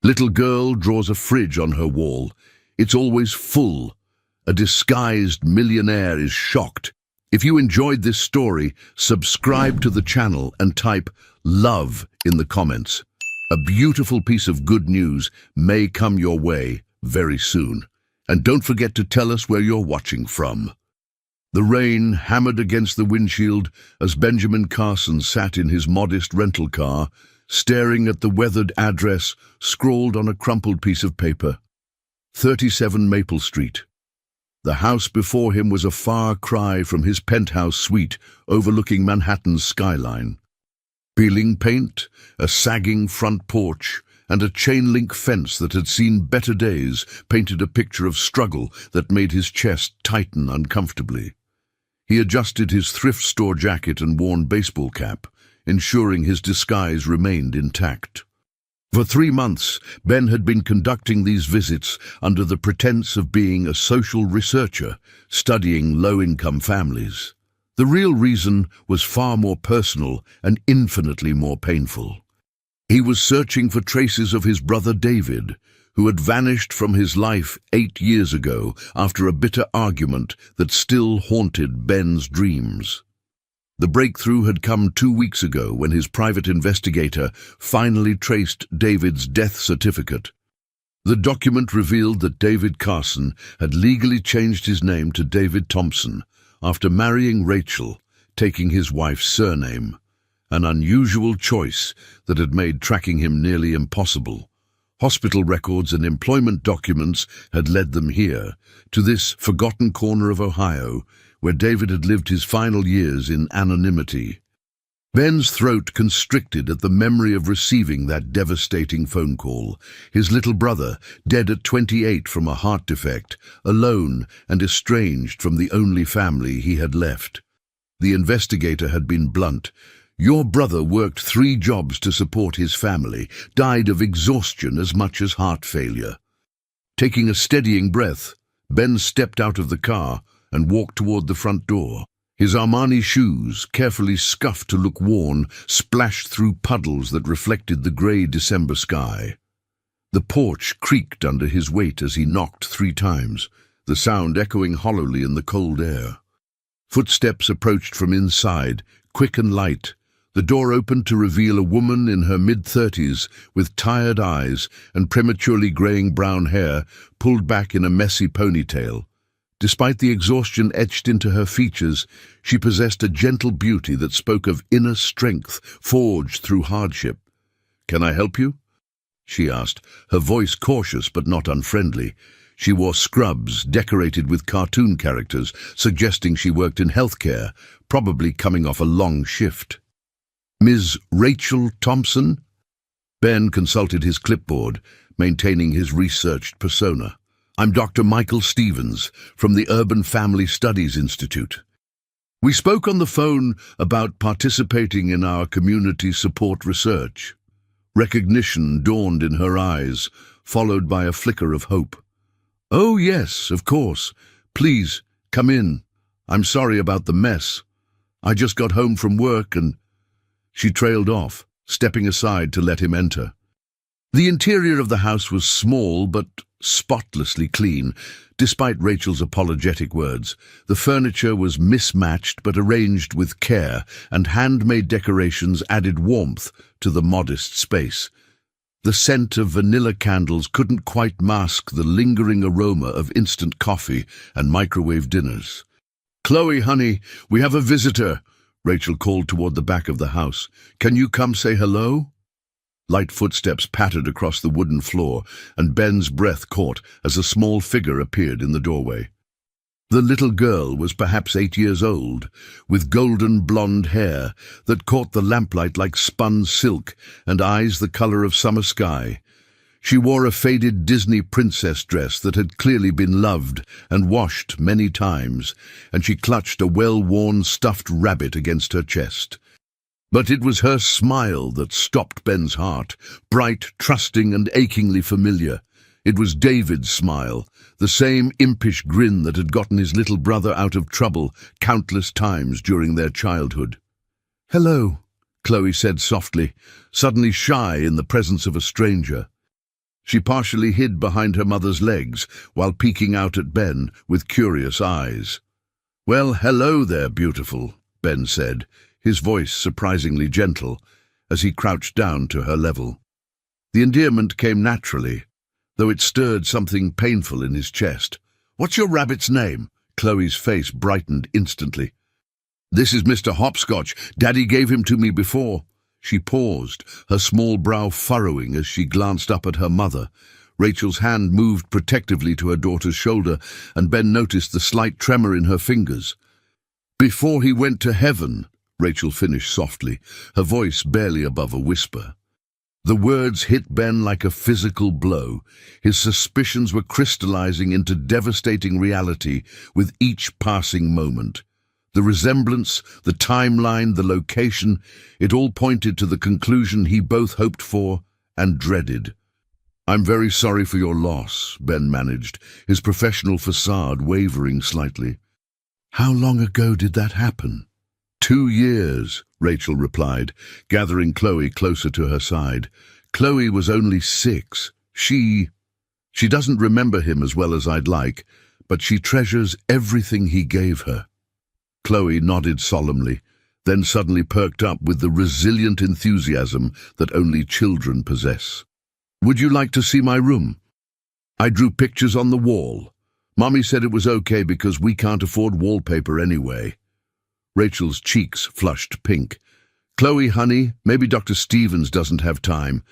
Little girl draws a fridge on her wall. It's always full. A disguised millionaire is shocked. If you enjoyed this story, subscribe to the channel and type "love" in the comments. A beautiful piece of good news may come your way very soon. And don't forget to tell us where you're watching from. The rain hammered against the windshield as Benjamin Carson sat in his modest rental car, staring at the weathered address scrawled on a crumpled piece of paper. 37 Maple Street. The house before him was a far cry from his penthouse suite overlooking Manhattan's skyline. Peeling paint, a sagging front porch, and a chain-link fence that had seen better days painted a picture of struggle that made his chest tighten uncomfortably. He adjusted his thrift store jacket and worn baseball cap, ensuring his disguise remained intact. For 3 months, Ben had been conducting these visits under the pretense of being a social researcher, studying low-income families. The real reason was far more personal and infinitely more painful. He was searching for traces of his brother David, who had vanished from his life 8 years ago after a bitter argument that still haunted Ben's dreams. The breakthrough had come 2 weeks ago when his private investigator finally traced David's death certificate. The document revealed that David Carson had legally changed his name to David Thompson after marrying Rachel, taking his wife's surname, an unusual choice that had made tracking him nearly impossible. Hospital records and employment documents had led them here, to this forgotten corner of Ohio, where David had lived his final years in anonymity. Ben's throat constricted at the memory of receiving that devastating phone call. His little brother, dead at 28 from a heart defect, alone and estranged from the only family he had left. The investigator had been blunt. "Your brother worked 3 jobs to support his family, died of exhaustion as much as heart failure." Taking a steadying breath, Ben stepped out of the car and walked toward the front door. His Armani shoes, carefully scuffed to look worn, splashed through puddles that reflected the grey December sky. The porch creaked under his weight as he knocked 3 times, the sound echoing hollowly in the cold air. Footsteps approached from inside, quick and light. The door opened to reveal a woman in her mid-30s with tired eyes and prematurely graying brown hair pulled back in a messy ponytail. Despite the exhaustion etched into her features, she possessed a gentle beauty that spoke of inner strength forged through hardship. "Can I help you?" she asked, her voice cautious but not unfriendly. She wore scrubs decorated with cartoon characters, suggesting she worked in healthcare, probably coming off a long shift. "Ms. Rachel Thompson?" Ben consulted his clipboard, maintaining his researched persona. "I'm Dr. Michael Stevens from the Urban Family Studies Institute. We spoke on the phone about participating in our community support research." Recognition dawned in her eyes, followed by a flicker of hope. "Oh yes, of course. Please, come in. I'm sorry about the mess. I just got home from work and—" She trailed off, stepping aside to let him enter. The interior of the house was small but spotlessly clean, despite Rachel's apologetic words. The furniture was mismatched but arranged with care, and handmade decorations added warmth to the modest space. The scent of vanilla candles couldn't quite mask the lingering aroma of instant coffee and microwave dinners. "Chloe, honey, we have a visitor," Rachel called toward the back of the house. "Can you come say hello?" Light footsteps pattered across the wooden floor, and Ben's breath caught as a small figure appeared in the doorway. The little girl was perhaps 8 years old, with golden blonde hair that caught the lamplight like spun silk and eyes the color of summer sky. She wore a faded Disney princess dress that had clearly been loved and washed many times, and she clutched a well-worn stuffed rabbit against her chest. But it was her smile that stopped Ben's heart, bright, trusting, and achingly familiar. It was David's smile, the same impish grin that had gotten his little brother out of trouble countless times during their childhood. "Hello," Chloe said softly, suddenly shy in the presence of a stranger. She partially hid behind her mother's legs while peeking out at Ben with curious eyes. "Well, hello there, beautiful," Ben said, his voice surprisingly gentle, as he crouched down to her level. The endearment came naturally, though it stirred something painful in his chest. "What's your rabbit's name?" Chloe's face brightened instantly. "This is Mr. Hopscotch. Daddy gave him to me before." She paused, her small brow furrowing as she glanced up at her mother. Rachel's hand moved protectively to her daughter's shoulder, and Ben noticed the slight tremor in her fingers. "Before he went to heaven," Rachel finished softly, her voice barely above a whisper. The words hit Ben like a physical blow. His suspicions were crystallizing into devastating reality with each passing moment. The resemblance, the timeline, the location, it all pointed to the conclusion he both hoped for and dreaded. "I'm very sorry for your loss," Ben managed, his professional facade wavering slightly. "How long ago did that happen?" 2 years, Rachel replied, gathering Chloe closer to her side. Chloe was only 6. She doesn't remember him as well as I'd like, but she treasures everything he gave her. Chloe nodded solemnly, then suddenly perked up with the resilient enthusiasm that only children possess. "Would you like to see my room? I drew pictures on the wall. Mommy said it was okay because we can't afford wallpaper anyway." Rachel's cheeks flushed pink. "Chloe, honey, maybe Dr. Stevens doesn't have time."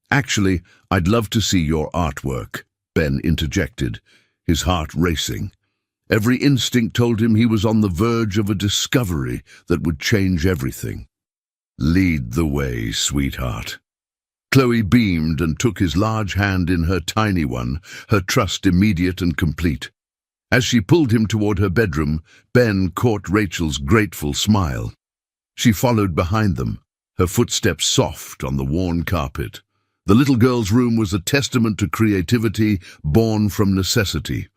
"Actually, I'd love to see your artwork," Ben interjected, his heart racing. Every instinct told him he was on the verge of a discovery that would change everything. "Lead the way, sweetheart." Chloe beamed and took his large hand in her tiny one, her trust immediate and complete. As she pulled him toward her bedroom, Ben caught Rachel's grateful smile. She followed behind them, her footsteps soft on the worn carpet. The little girl's room was a testament to creativity born from necessity.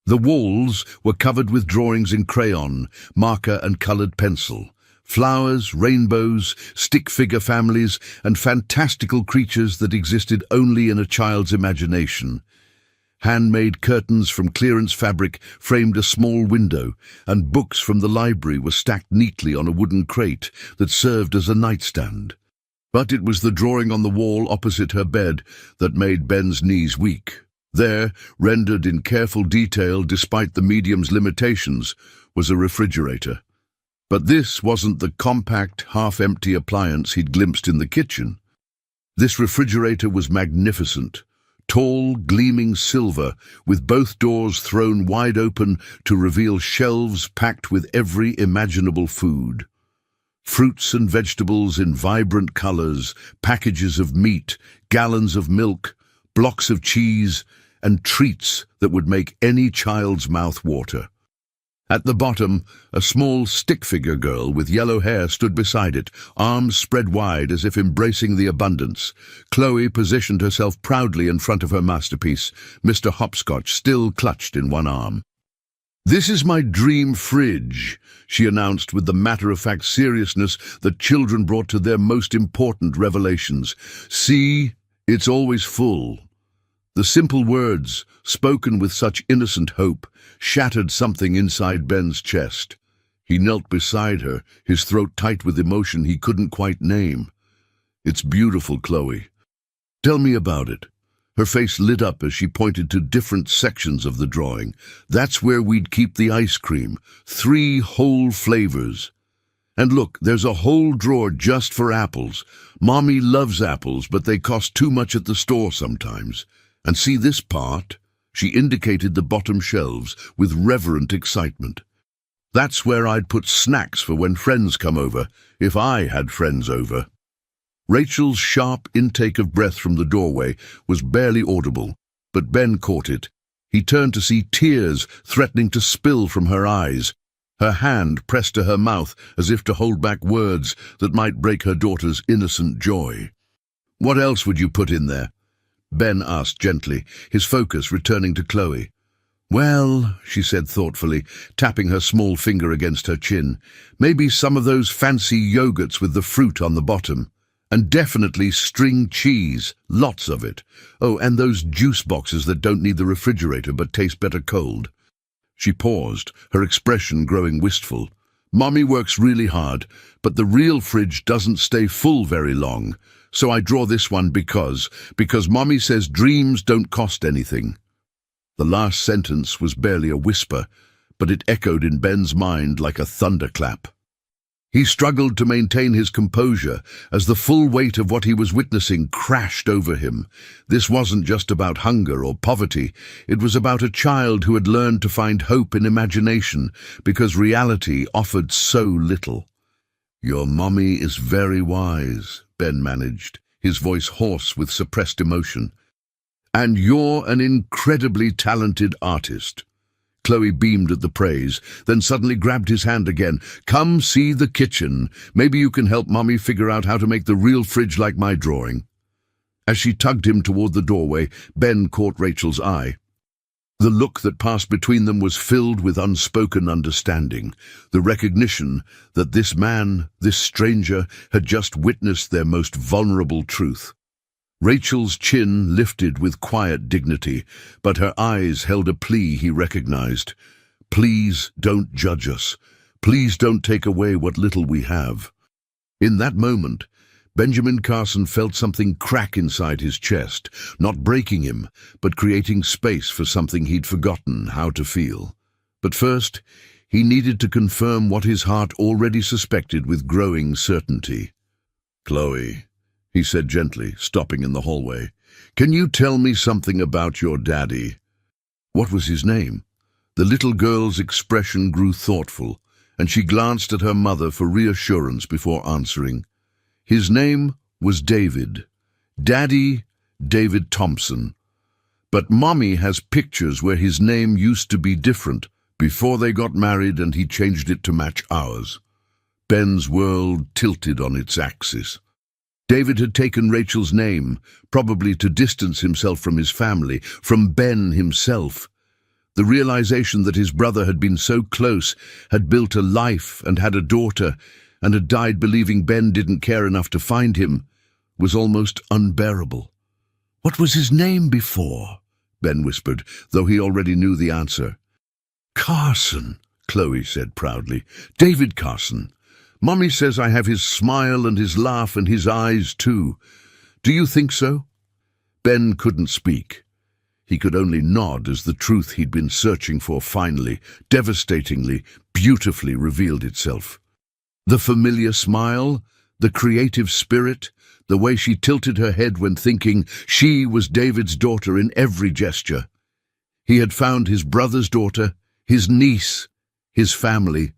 The walls were covered with drawings in crayon, marker and colored pencil. Flowers, rainbows, stick figure families, and fantastical creatures that existed only in a child's imagination. Handmade curtains from clearance fabric framed a small window, and books from the library were stacked neatly on a wooden crate that served as a nightstand. But it was the drawing on the wall opposite her bed that made Ben's knees weak. There, rendered in careful detail despite the medium's limitations, was a refrigerator. But this wasn't the compact, half-empty appliance he'd glimpsed in the kitchen. This refrigerator was magnificent, tall, gleaming silver, with both doors thrown wide open to reveal shelves packed with every imaginable food. Fruits and vegetables in vibrant colors, packages of meat, gallons of milk, blocks of cheese, and treats that would make any child's mouth water. At the bottom, a small stick-figure girl with yellow hair stood beside it, arms spread wide as if embracing the abundance. Chloe positioned herself proudly in front of her masterpiece, Mr. Hopscotch still clutched in one arm. "This is my dream fridge," she announced with the matter-of-fact seriousness that children brought to their most important revelations. "See, it's always full." The simple words, spoken with such innocent hope, shattered something inside Ben's chest. He knelt beside her, his throat tight with emotion he couldn't quite name. "It's beautiful, Chloe. Tell me about it." Her face lit up as she pointed to different sections of the drawing. "That's where we'd keep the ice cream. 3 whole flavors. And look, there's a whole drawer just for apples. Mommy loves apples, but they cost too much at the store sometimes. And see this part?" She indicated the bottom shelves with reverent excitement. "That's where I'd put snacks for when friends come over, if I had friends over." Rachel's sharp intake of breath from the doorway was barely audible, but Ben caught it. He turned to see tears threatening to spill from her eyes. Her hand pressed to her mouth as if to hold back words that might break her daughter's innocent joy. "What else would you put in there?" Ben asked gently, his focus returning to Chloe. "Well," she said thoughtfully, tapping her small finger against her chin, "maybe some of those fancy yogurts with the fruit on the bottom. And definitely string cheese, lots of it. Oh, and those juice boxes that don't need the refrigerator but taste better cold. She paused, her expression growing wistful. Mommy works really hard, but the real fridge doesn't stay full very long. So I draw this one because Mommy says dreams don't cost anything. The last sentence was barely a whisper, but it echoed in Ben's mind like a thunderclap. He struggled to maintain his composure as the full weight of what he was witnessing crashed over him. This wasn't just about hunger or poverty. It was about a child who had learned to find hope in imagination because reality offered so little. "Your mommy is very wise," Ben managed, his voice hoarse with suppressed emotion. "And you're an incredibly talented artist." Chloe beamed at the praise, then suddenly grabbed his hand again. "Come see the kitchen. Maybe you can help Mommy figure out how to make the real fridge like my drawing." As she tugged him toward the doorway, Ben caught Rachel's eye. The look that passed between them was filled with unspoken understanding, the recognition that this man, this stranger, had just witnessed their most vulnerable truth. Rachel's chin lifted with quiet dignity, but her eyes held a plea he recognized. "Please don't judge us. Please don't take away what little we have." In that moment, Benjamin Carson felt something crack inside his chest, not breaking him, but creating space for something he'd forgotten how to feel. But first, he needed to confirm what his heart already suspected with growing certainty. "Chloe," he said gently, stopping in the hallway, "can you tell me something about your daddy?" What was his name? The little girl's expression grew thoughtful, and she glanced at her mother for reassurance before answering. His name was David. Daddy, David Thompson. But Mommy has pictures where his name used to be different before they got married and he changed it to match ours. Ben's world tilted on its axis. David had taken Rachel's name, probably to distance himself from his family, from Ben himself. The realization that his brother had been so close, had built a life and had a daughter, and had died believing Ben didn't care enough to find him, was almost unbearable. "What was his name before?" Ben whispered, though he already knew the answer. "Carson," Chloe said proudly. "David Carson. Mommy says I have his smile and his laugh and his eyes too. Do you think so?" Ben couldn't speak. He could only nod as the truth he'd been searching for finally, devastatingly, beautifully revealed itself. The familiar smile, the creative spirit, the way she tilted her head when thinking she was David's daughter in every gesture. He had found his brother's daughter, his niece, his family,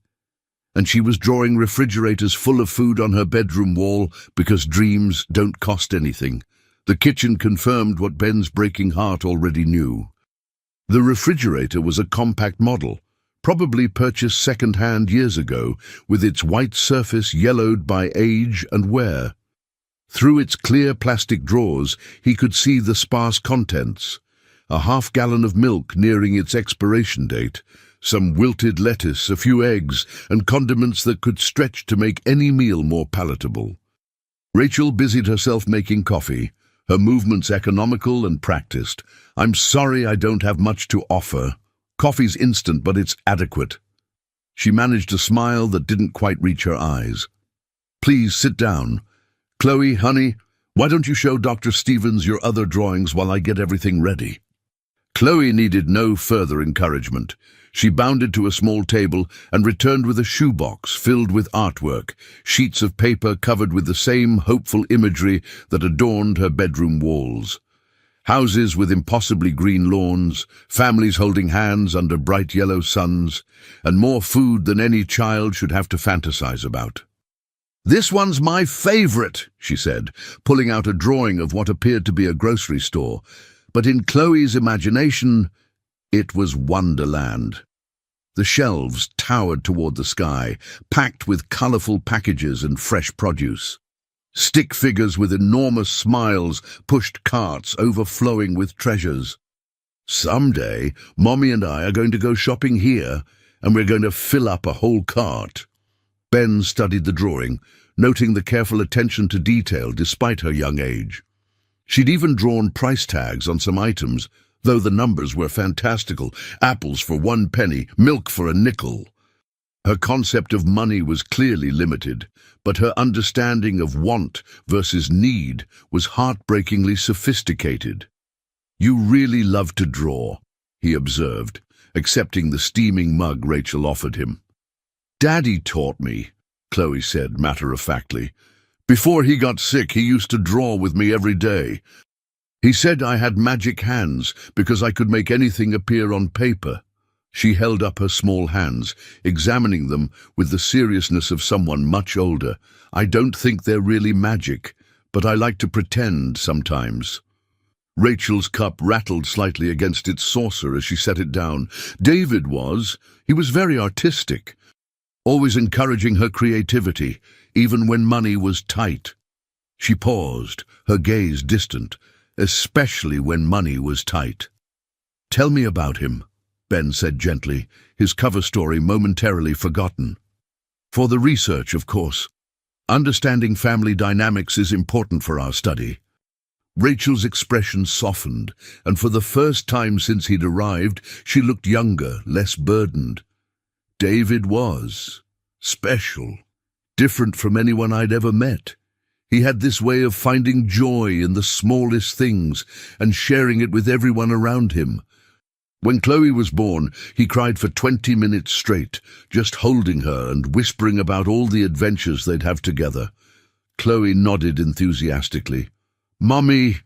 and she was drawing refrigerators full of food on her bedroom wall because dreams don't cost anything. The kitchen confirmed what Ben's breaking heart already knew. The refrigerator was a compact model, probably purchased second-hand years ago, with its white surface yellowed by age and wear. Through its clear plastic drawers, he could see the sparse contents: a half-gallon of milk nearing its expiration date, some wilted lettuce, a few eggs, and condiments that could stretch to make any meal more palatable. Rachel busied herself making coffee, her movements economical and practiced. "I'm sorry I don't have much to offer. Coffee's instant, but it's adequate." She managed a smile that didn't quite reach her eyes. "Please sit down. Chloe, honey, why don't you show Dr. Stevens your other drawings while I get everything ready?" Chloe needed no further encouragement. She bounded to a small table and returned with a shoebox filled with artwork, sheets of paper covered with the same hopeful imagery that adorned her bedroom walls. Houses with impossibly green lawns, families holding hands under bright yellow suns, and more food than any child should have to fantasize about. "This one's my favorite," she said, pulling out a drawing of what appeared to be a grocery store. But in Chloe's imagination, it was Wonderland. The shelves towered toward the sky, packed with colorful packages and fresh produce. Stick figures with enormous smiles pushed carts overflowing with treasures. "Someday, Mommy and I are going to go shopping here, and we're going to fill up a whole cart." Ben studied the drawing, noting the careful attention to detail despite her young age. She'd even drawn price tags on some items, though the numbers were fantastical: apples for 1 penny, milk for a nickel. Her concept of money was clearly limited, but her understanding of want versus need was heartbreakingly sophisticated. "You really love to draw," he observed, accepting the steaming mug Rachel offered him. "Daddy taught me," Chloe said matter-of-factly. "Before he got sick, he used to draw with me every day. He said I had magic hands because I could make anything appear on paper." She held up her small hands, examining them with the seriousness of someone much older. "I don't think they're really magic, but I like to pretend sometimes." Rachel's cup rattled slightly against its saucer as she set it down. David was. He was very artistic, always encouraging her creativity, even when money was tight. She paused, her gaze distant, especially when money was tight. "Tell me about him," Ben said gently, his cover story momentarily forgotten. "For the research, of course. Understanding family dynamics is important for our study." Rachel's expression softened, and for the first time since he'd arrived, she looked younger, less burdened. David was special, different from anyone I'd ever met. He had this way of finding joy in the smallest things and sharing it with everyone around him. When Chloe was born, he cried for 20 minutes straight, just holding her and whispering about all the adventures they'd have together. Chloe nodded enthusiastically. "Mommy,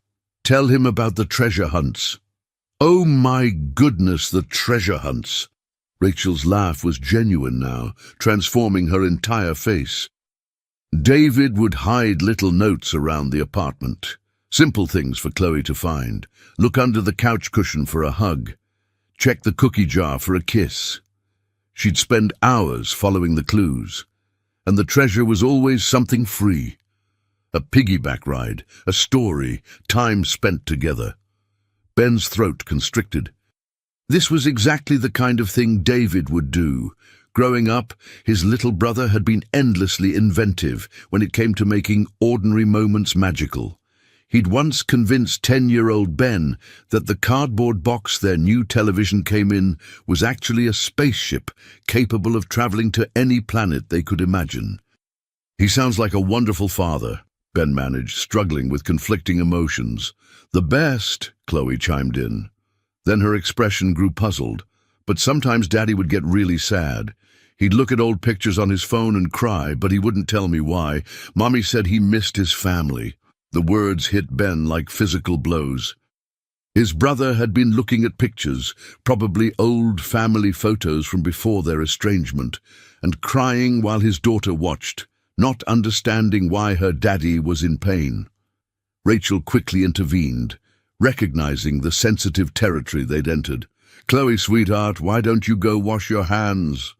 tell him about the treasure hunts." "Oh my goodness, the treasure hunts." Rachel's laugh was genuine now, transforming her entire face. David would hide little notes around the apartment. Simple things for Chloe to find. Look under the couch cushion for a hug. Check the cookie jar for a kiss. She'd spend hours following the clues. And the treasure was always something free. A piggyback ride, a story, time spent together. Ben's throat constricted. This was exactly the kind of thing David would do. Growing up, his little brother had been endlessly inventive when it came to making ordinary moments magical. He'd once convinced 10-year-old Ben that the cardboard box their new television came in was actually a spaceship capable of traveling to any planet they could imagine. "He sounds like a wonderful father," Ben managed, struggling with conflicting emotions. "The best," Chloe chimed in. Then her expression grew puzzled. "But sometimes Daddy would get really sad. He'd look at old pictures on his phone and cry, but he wouldn't tell me why. Mommy said he missed his family." The words hit Ben like physical blows. His brother had been looking at pictures, probably old family photos from before their estrangement, and crying while his daughter watched, not understanding why her daddy was in pain. Rachel quickly intervened, recognizing the sensitive territory they'd entered. "Chloe, sweetheart, why don't you go wash your hands?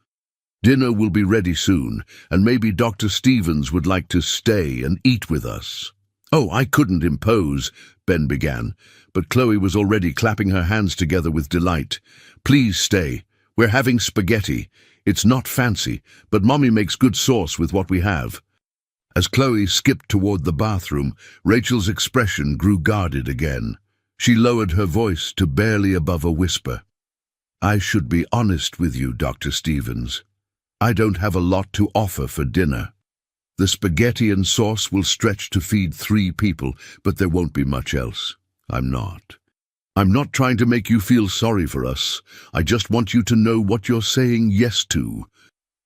Dinner will be ready soon, and maybe Dr. Stevens would like to stay and eat with us." "Oh, I couldn't impose," Ben began, but Chloe was already clapping her hands together with delight. "Please stay. We're having spaghetti. It's not fancy, but Mommy makes good sauce with what we have." As Chloe skipped toward the bathroom, Rachel's expression grew guarded again. She lowered her voice to barely above a whisper. "I should be honest with you, Dr. Stevens. I don't have a lot to offer for dinner. The spaghetti and sauce will stretch to feed 3 people, but there won't be much else. I'm not trying to make you feel sorry for us. I just want you to know what you're saying yes to."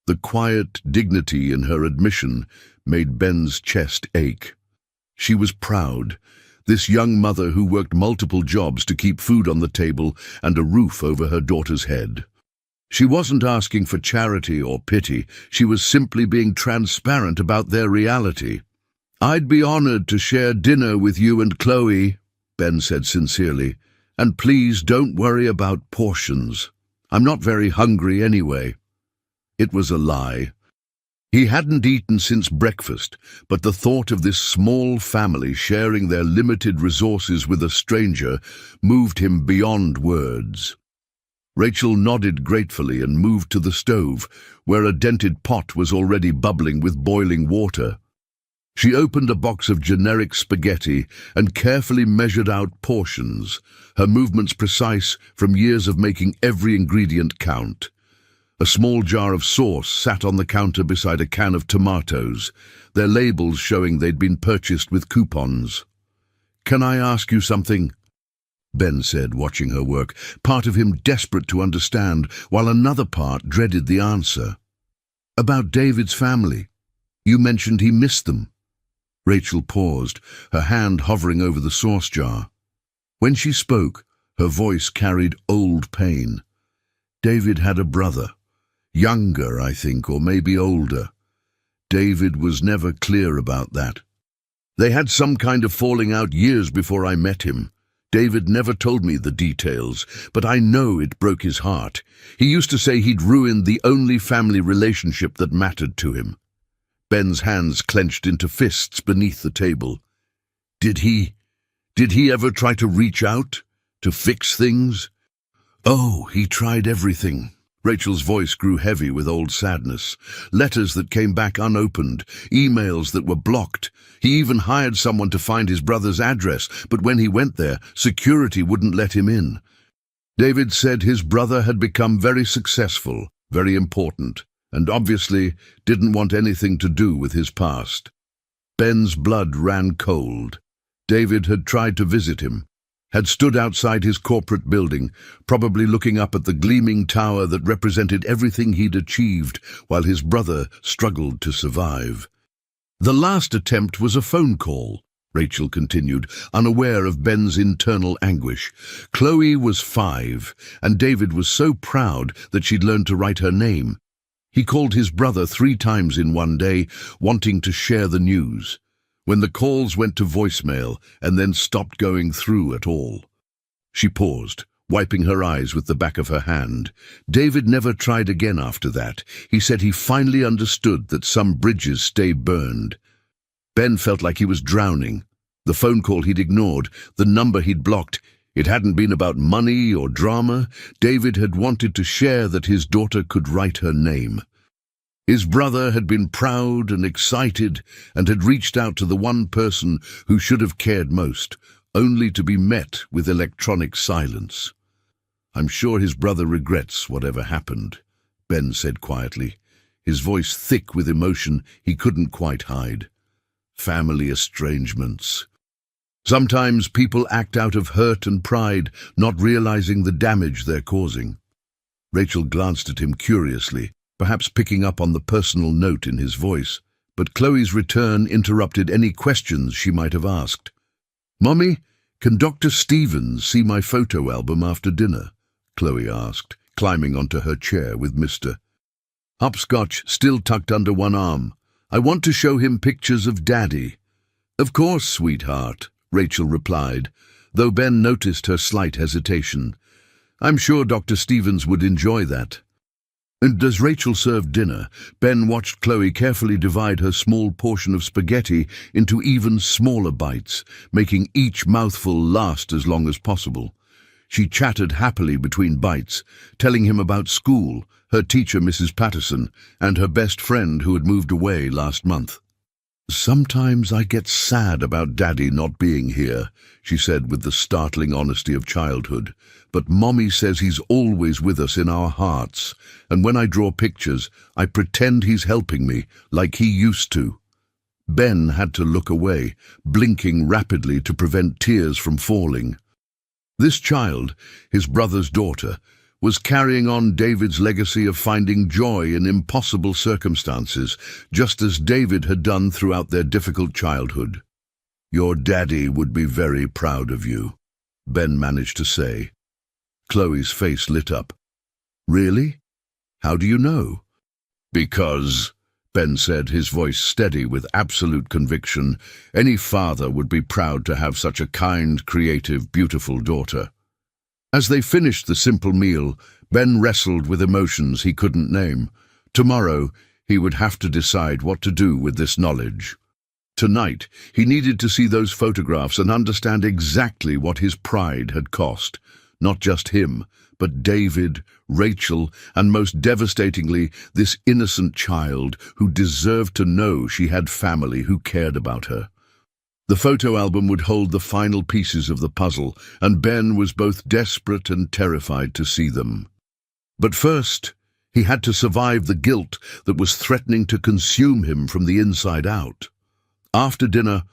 The quiet dignity in her admission made Ben's chest ache. She was proud. This young mother who worked multiple jobs to keep food on the table and a roof over her daughter's head. She wasn't asking for charity or pity. She was simply being transparent about their reality. "I'd be honored to share dinner with you and Chloe," Ben said sincerely. "And please don't worry about portions. I'm not very hungry anyway." It was a lie. He hadn't eaten since breakfast, but the thought of this small family sharing their limited resources with a stranger moved him beyond words. Rachel nodded gratefully and moved to the stove, where a dented pot was already bubbling with boiling water. She opened a box of generic spaghetti and carefully measured out portions, her movements precise from years of making every ingredient count. A small jar of sauce sat on the counter beside a can of tomatoes, their labels showing they'd been purchased with coupons. "Can I ask you something?" Ben said, watching her work, part of him desperate to understand, while another part dreaded the answer. "About David's family. You mentioned he missed them." Rachel paused, her hand hovering over the sauce jar. When she spoke, her voice carried old pain. David had a brother. Younger, I think, or maybe older. David was never clear about that. They had some kind of falling out years before I met him. David never told me the details, but I know it broke his heart. He used to say he'd ruined the only family relationship that mattered to him. Ben's hands clenched into fists beneath the table. Did he ever try to reach out? To fix things? Oh, he tried everything. Rachel's voice grew heavy with old sadness. Letters that came back unopened, emails that were blocked. He even hired someone to find his brother's address, but when he went there, security wouldn't let him in. David said his brother had become very successful, very important, and obviously didn't want anything to do with his past. Ben's blood ran cold. David had tried to visit him, had stood outside his corporate building, probably looking up at the gleaming tower that represented everything he'd achieved, while his brother struggled to survive. The last attempt was a phone call, Rachel continued, unaware of Ben's internal anguish. Chloe was 5, and David was so proud that she'd learned to write her name. He called his brother 3 times in one day, wanting to share the news. When the calls went to voicemail and then stopped going through at all. She paused, wiping her eyes with the back of her hand. David never tried again after that. He said he finally understood that some bridges stay burned. Ben felt like he was drowning. The phone call he'd ignored, the number he'd blocked, it hadn't been about money or drama. David had wanted to share that his daughter could write her name. His brother had been proud and excited and had reached out to the one person who should have cared most, only to be met with electronic silence. "I'm sure his brother regrets whatever happened," Ben said quietly, his voice thick with emotion he couldn't quite hide. "Family estrangements. Sometimes people act out of hurt and pride, not realizing the damage they're causing." Rachel glanced at him curiously, perhaps picking up on the personal note in his voice, but Chloe's return interrupted any questions she might have asked. "Mommy, can Dr. Stevens see my photo album after dinner?" Chloe asked, climbing onto her chair with Mr. Hopscotch still tucked under one arm. "I want to show him pictures of Daddy." "Of course, sweetheart," Rachel replied, though Ben noticed her slight hesitation. "I'm sure Dr. Stevens would enjoy that." And as Rachel served dinner, Ben watched Chloe carefully divide her small portion of spaghetti into even smaller bites, making each mouthful last as long as possible. She chattered happily between bites, telling him about school, her teacher Mrs. Patterson, and her best friend who had moved away last month. "Sometimes I get sad about Daddy not being here," she said with the startling honesty of childhood. "But Mommy says he's always with us in our hearts, and when I draw pictures, I pretend he's helping me, like he used to." Ben had to look away, blinking rapidly to prevent tears from falling. This child, his brother's daughter, was carrying on David's legacy of finding joy in impossible circumstances, just as David had done throughout their difficult childhood. "Your daddy would be very proud of you," Ben managed to say. Chloe's face lit up. "Really? How do you know?" "Because," Ben said, his voice steady with absolute conviction, "any father would be proud to have such a kind, creative, beautiful daughter." As they finished the simple meal, Ben wrestled with emotions he couldn't name. Tomorrow, he would have to decide what to do with this knowledge. Tonight, he needed to see those photographs and understand exactly what his pride had cost. Not just him, but David, Rachel, and most devastatingly, this innocent child who deserved to know she had family who cared about her. The photo album would hold the final pieces of the puzzle, and Ben was both desperate and terrified to see them. But first, he had to survive the guilt that was threatening to consume him from the inside out. After dinner,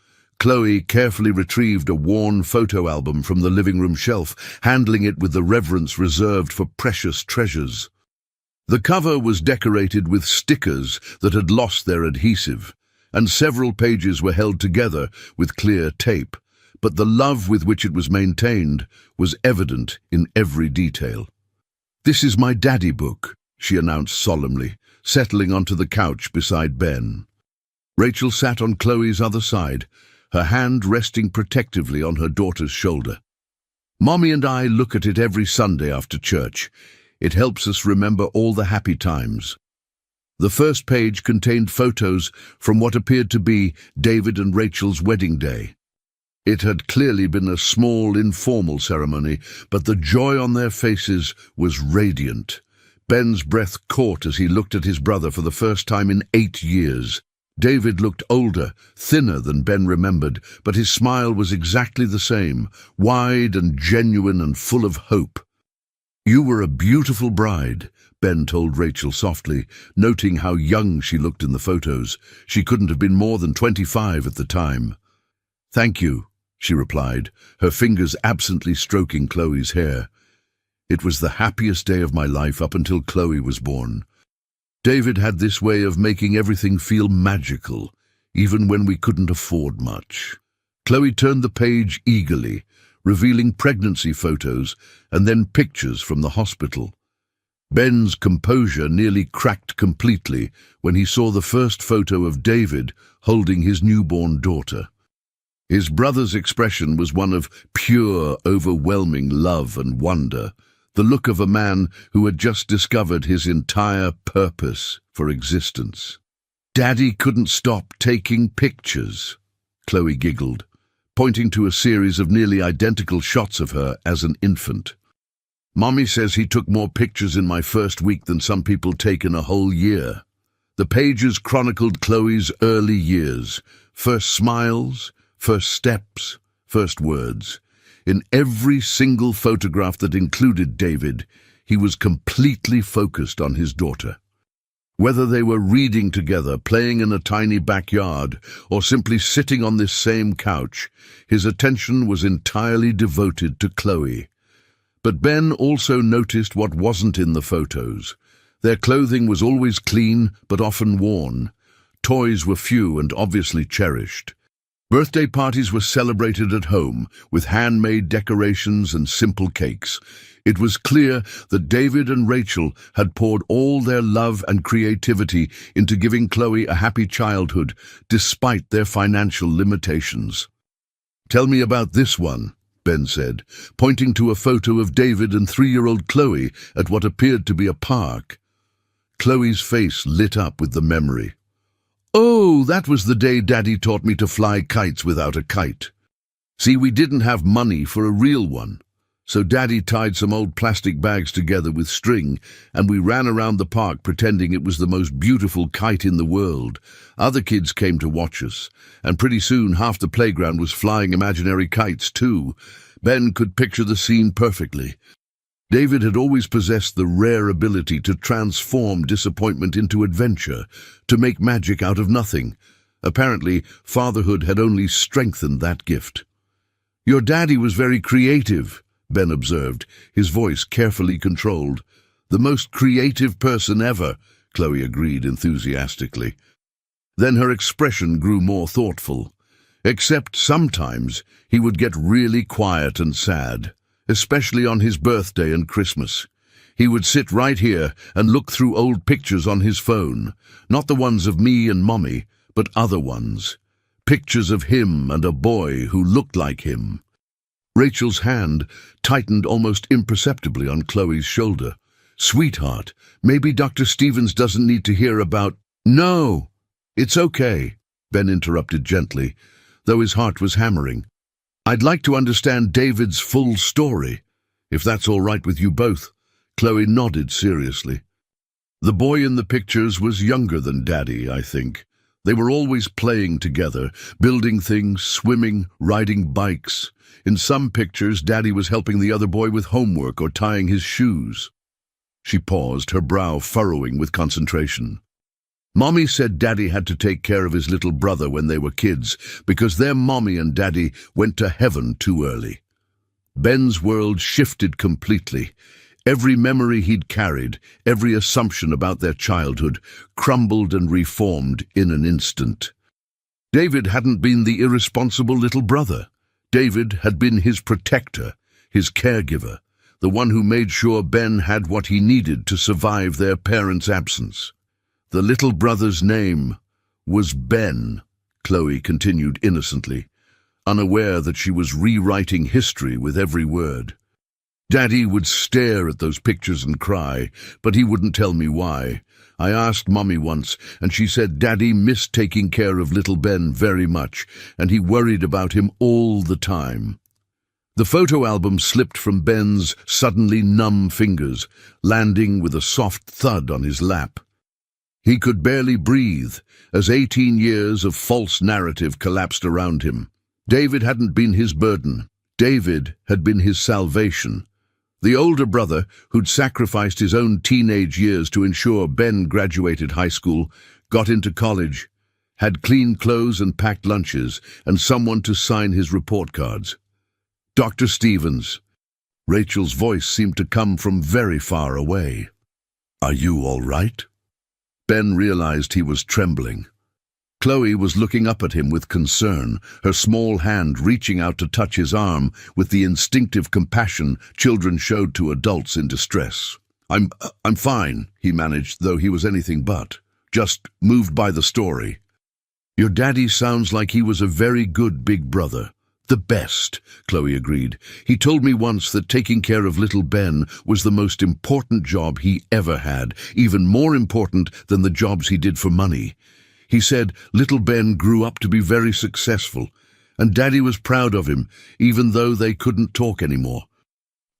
Chloe carefully retrieved a worn photo album from the living room shelf, handling it with the reverence reserved for precious treasures. The cover was decorated with stickers that had lost their adhesive, and several pages were held together with clear tape, but the love with which it was maintained was evident in every detail. "This is my daddy book," she announced solemnly, settling onto the couch beside Ben. Rachel sat on Chloe's other side, her hand resting protectively on her daughter's shoulder. "Mommy and I look at it every Sunday after church. It helps us remember all the happy times." The first page contained photos from what appeared to be David and Rachel's wedding day. It had clearly been a small, informal ceremony, but the joy on their faces was radiant. Ben's breath caught as he looked at his brother for the first time in 8 years. David looked older, thinner than Ben remembered, but his smile was exactly the same, wide and genuine and full of hope. "You were a beautiful bride," Ben told Rachel softly, noting how young she looked in the photos. She couldn't have been more than 25 at the time. "Thank you," she replied, her fingers absently stroking Chloe's hair. "It was the happiest day of my life up until Chloe was born. David had this way of making everything feel magical, even when we couldn't afford much." Chloe turned the page eagerly, revealing pregnancy photos and then pictures from the hospital. Ben's composure nearly cracked completely when he saw the first photo of David holding his newborn daughter. His brother's expression was one of pure, overwhelming love and wonder, the look of a man who had just discovered his entire purpose for existence. "Daddy couldn't stop taking pictures," Chloe giggled, pointing to a series of nearly identical shots of her as an infant. "Mommy says he took more pictures in my first week than some people take in a whole year." The pages chronicled Chloe's early years, first smiles, first steps, first words. In every single photograph that included David, he was completely focused on his daughter. Whether they were reading together, playing in a tiny backyard, or simply sitting on this same couch, his attention was entirely devoted to Chloe. But Ben also noticed what wasn't in the photos. Their clothing was always clean, but often worn. Toys were few and obviously cherished. Birthday parties were celebrated at home, with handmade decorations and simple cakes. It was clear that David and Rachel had poured all their love and creativity into giving Chloe a happy childhood, despite their financial limitations. "Tell me about this one," Ben said, pointing to a photo of David and 3-year-old Chloe at what appeared to be a park. Chloe's face lit up with the memory. "Oh, that was the day Daddy taught me to fly kites without a kite. See, we didn't have money for a real one, so Daddy tied some old plastic bags together with string, and we ran around the park pretending it was the most beautiful kite in the world. Other kids came to watch us, and pretty soon half the playground was flying imaginary kites too." Ben could picture the scene perfectly. David had always possessed the rare ability to transform disappointment into adventure, to make magic out of nothing. Apparently, fatherhood had only strengthened that gift. "Your daddy was very creative," Ben observed, his voice carefully controlled. "The most creative person ever," Chloe agreed enthusiastically. Then her expression grew more thoughtful. "Except sometimes he would get really quiet and sad. Especially on his birthday and Christmas. He would sit right here and look through old pictures on his phone, not the ones of me and Mommy, but other ones. Pictures of him and a boy who looked like him." Rachel's hand tightened almost imperceptibly on Chloe's shoulder. "Sweetheart, maybe Dr. Stevens doesn't need to hear about—" "No, it's okay," Ben interrupted gently, though his heart was hammering. "I'd like to understand David's full story. If that's all right with you both. Chloe nodded seriously. The boy in the pictures was younger than Daddy, I think. They were always playing together, building things, swimming, riding bikes. In some pictures, Daddy was helping the other boy with homework or tying his shoes. She paused, her brow furrowing with concentration. Mommy said Daddy had to take care of his little brother when they were kids because their mommy and Daddy went to heaven too early. Ben's world shifted completely. Every memory he'd carried, every assumption about their childhood, crumbled and reformed in an instant. David hadn't been the irresponsible little brother. David had been his protector, his caregiver, the one who made sure Ben had what he needed to survive their parents' absence. The little brother's name was Ben, Chloe continued innocently, unaware that she was rewriting history with every word. Daddy would stare at those pictures and cry, but he wouldn't tell me why. I asked Mommy once, and she said Daddy missed taking care of little Ben very much, and he worried about him all the time. The photo album slipped from Ben's suddenly numb fingers, landing with a soft thud on his lap. He could barely breathe as 18 years of false narrative collapsed around him. David hadn't been his burden. David had been his salvation. The older brother, who'd sacrificed his own teenage years to ensure Ben graduated high school, got into college, had clean clothes and packed lunches, and someone to sign his report cards. Dr. Stevens. Rachel's voice seemed to come from very far away. "Are you all right?" Ben realized he was trembling. Chloe was looking up at him with concern, her small hand reaching out to touch his arm with the instinctive compassion children showed to adults in distress. I'm fine," he managed, though he was anything but. "Just moved by the story." "Your daddy sounds like he was a very good big brother." "The best," Chloe agreed. "He told me once that taking care of little Ben was the most important job he ever had, even more important than the jobs he did for money. He said little Ben grew up to be very successful, and Daddy was proud of him, even though they couldn't talk anymore."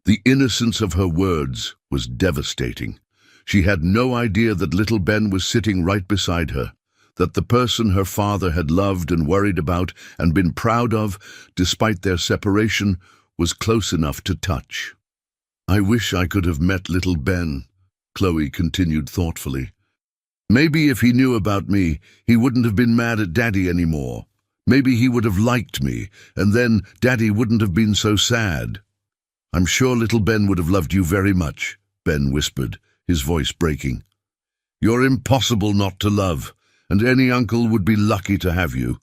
The innocence of her words was devastating. She had no idea that little Ben was sitting right beside her, that the person her father had loved and worried about and been proud of, despite their separation, was close enough to touch. "I wish I could have met little Ben," Chloe continued thoughtfully. "Maybe if he knew about me, he wouldn't have been mad at Daddy anymore. Maybe he would have liked me, and then Daddy wouldn't have been so sad." "I'm sure little Ben would have loved you very much," Ben whispered, his voice breaking. "You're impossible not to love, and any uncle would be lucky to have you."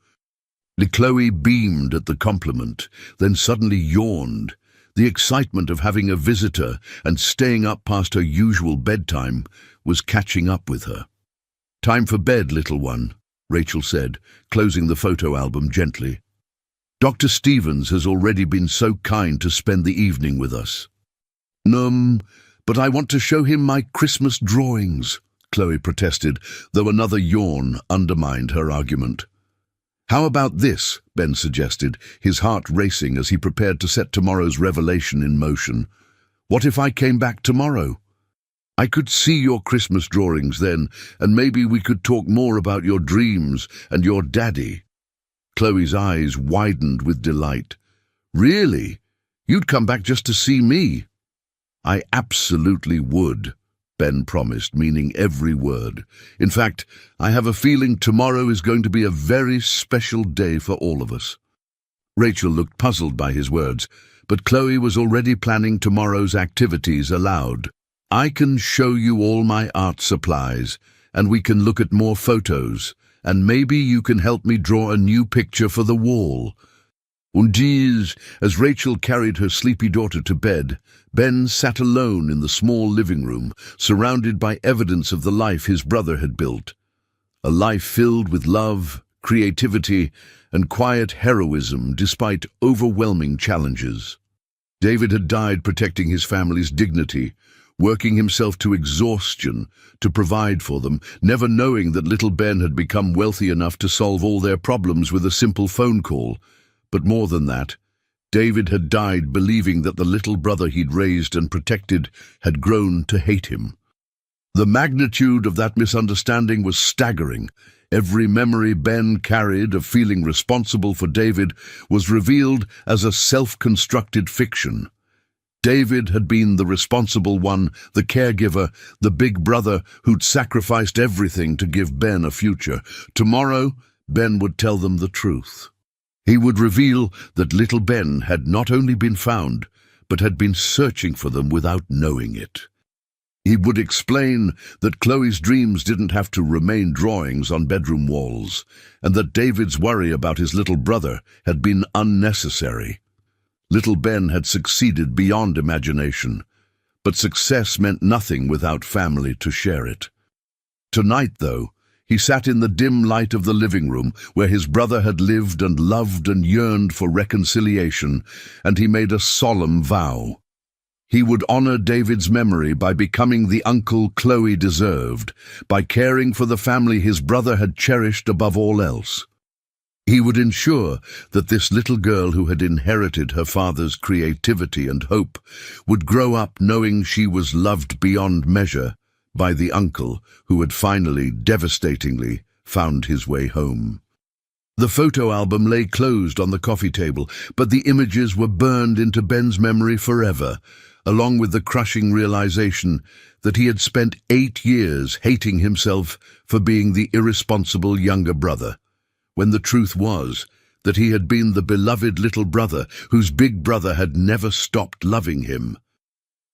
Chloe beamed at the compliment, then suddenly yawned. The excitement of having a visitor and staying up past her usual bedtime was catching up with her. "Time for bed, little one," Rachel said, closing the photo album gently. "Dr. Stevens has already been so kind to spend the evening with us." But I want to show him my Christmas drawings," Chloe protested, though another yawn undermined her argument. "How about this?" Ben suggested, his heart racing as he prepared to set tomorrow's revelation in motion. "What if I came back tomorrow? I could see your Christmas drawings then, and maybe we could talk more about your dreams and your daddy." Chloe's eyes widened with delight. "Really? You'd come back just to see me?" "I absolutely would," Ben promised, meaning every word. "In fact, I have a feeling tomorrow is going to be a very special day for all of us." Rachel looked puzzled by his words, but Chloe was already planning tomorrow's activities aloud. "I can show you all my art supplies, and we can look at more photos, and maybe you can help me draw a new picture for the wall." As Rachel carried her sleepy daughter to bed, Ben sat alone in the small living room, surrounded by evidence of the life his brother had built. A life filled with love, creativity, and quiet heroism despite overwhelming challenges. David had died protecting his family's dignity, working himself to exhaustion to provide for them, never knowing that little Ben had become wealthy enough to solve all their problems with a simple phone call. But more than that, David had died believing that the little brother he'd raised and protected had grown to hate him. The magnitude of that misunderstanding was staggering. Every memory Ben carried of feeling responsible for David was revealed as a self-constructed fiction. David had been the responsible one, the caregiver, the big brother who'd sacrificed everything to give Ben a future. Tomorrow, Ben would tell them the truth. He would reveal that little Ben had not only been found, but had been searching for them without knowing it. He would explain that Chloe's dreams didn't have to remain drawings on bedroom walls, and that David's worry about his little brother had been unnecessary. Little Ben had succeeded beyond imagination, but success meant nothing without family to share it. Tonight, though, he sat in the dim light of the living room where his brother had lived and loved and yearned for reconciliation, and he made a solemn vow. He would honor David's memory by becoming the uncle Chloe deserved, by caring for the family his brother had cherished above all else. He would ensure that this little girl who had inherited her father's creativity and hope would grow up knowing she was loved beyond measure by the uncle who had finally, devastatingly, found his way home. The photo album lay closed on the coffee table, but the images were burned into Ben's memory forever, along with the crushing realization that he had spent 8 years hating himself for being the irresponsible younger brother, when the truth was that he had been the beloved little brother whose big brother had never stopped loving him,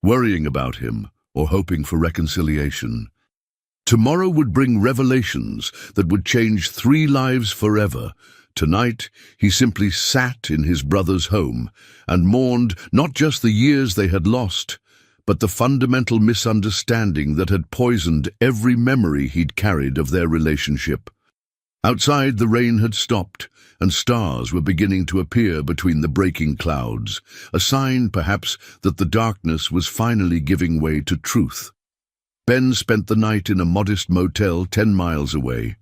worrying about him, or hoping for reconciliation. Tomorrow would bring revelations that would change 3 lives forever. Tonight, he simply sat in his brother's home and mourned not just the years they had lost, but the fundamental misunderstanding that had poisoned every memory he'd carried of their relationship. Outside, the rain had stopped, and stars were beginning to appear between the breaking clouds, a sign, perhaps, that the darkness was finally giving way to truth. Ben spent the night in a modest motel 10 miles away,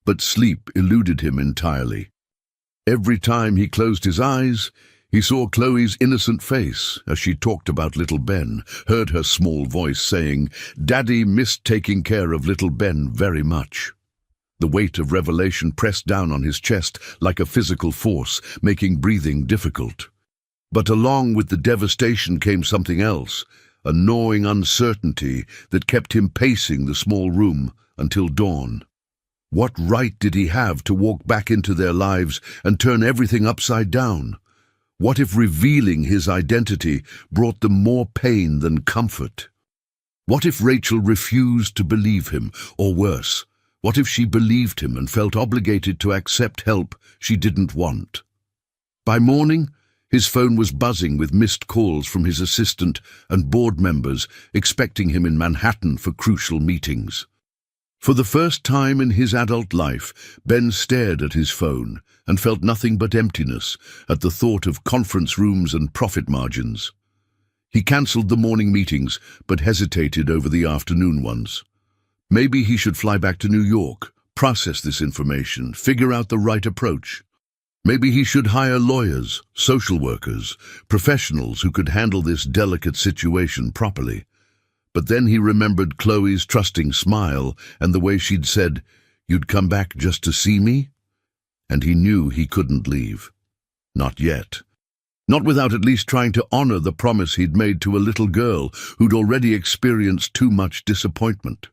but sleep eluded him entirely. Every time he closed his eyes, he saw Chloe's innocent face as she talked about little Ben, heard her small voice saying, "Daddy missed taking care of little Ben very much." The weight of revelation pressed down on his chest like a physical force, making breathing difficult. But along with the devastation came something else, a gnawing uncertainty that kept him pacing the small room until dawn. What right did he have to walk back into their lives and turn everything upside down? What if revealing his identity brought them more pain than comfort? What if Rachel refused to believe him, or worse, what if she believed him and felt obligated to accept help she didn't want? By morning, his phone was buzzing with missed calls from his assistant and board members expecting him in Manhattan for crucial meetings. For the first time in his adult life, Ben stared at his phone and felt nothing but emptiness at the thought of conference rooms and profit margins. He cancelled the morning meetings but hesitated over the afternoon ones. Maybe he should fly back to New York, process this information, figure out the right approach. Maybe he should hire lawyers, social workers, professionals who could handle this delicate situation properly. But then he remembered Chloe's trusting smile and the way she'd said, "You'd come back just to see me?" And he knew he couldn't leave. Not yet. Not without at least trying to honor the promise he'd made to a little girl who'd already experienced too much disappointment.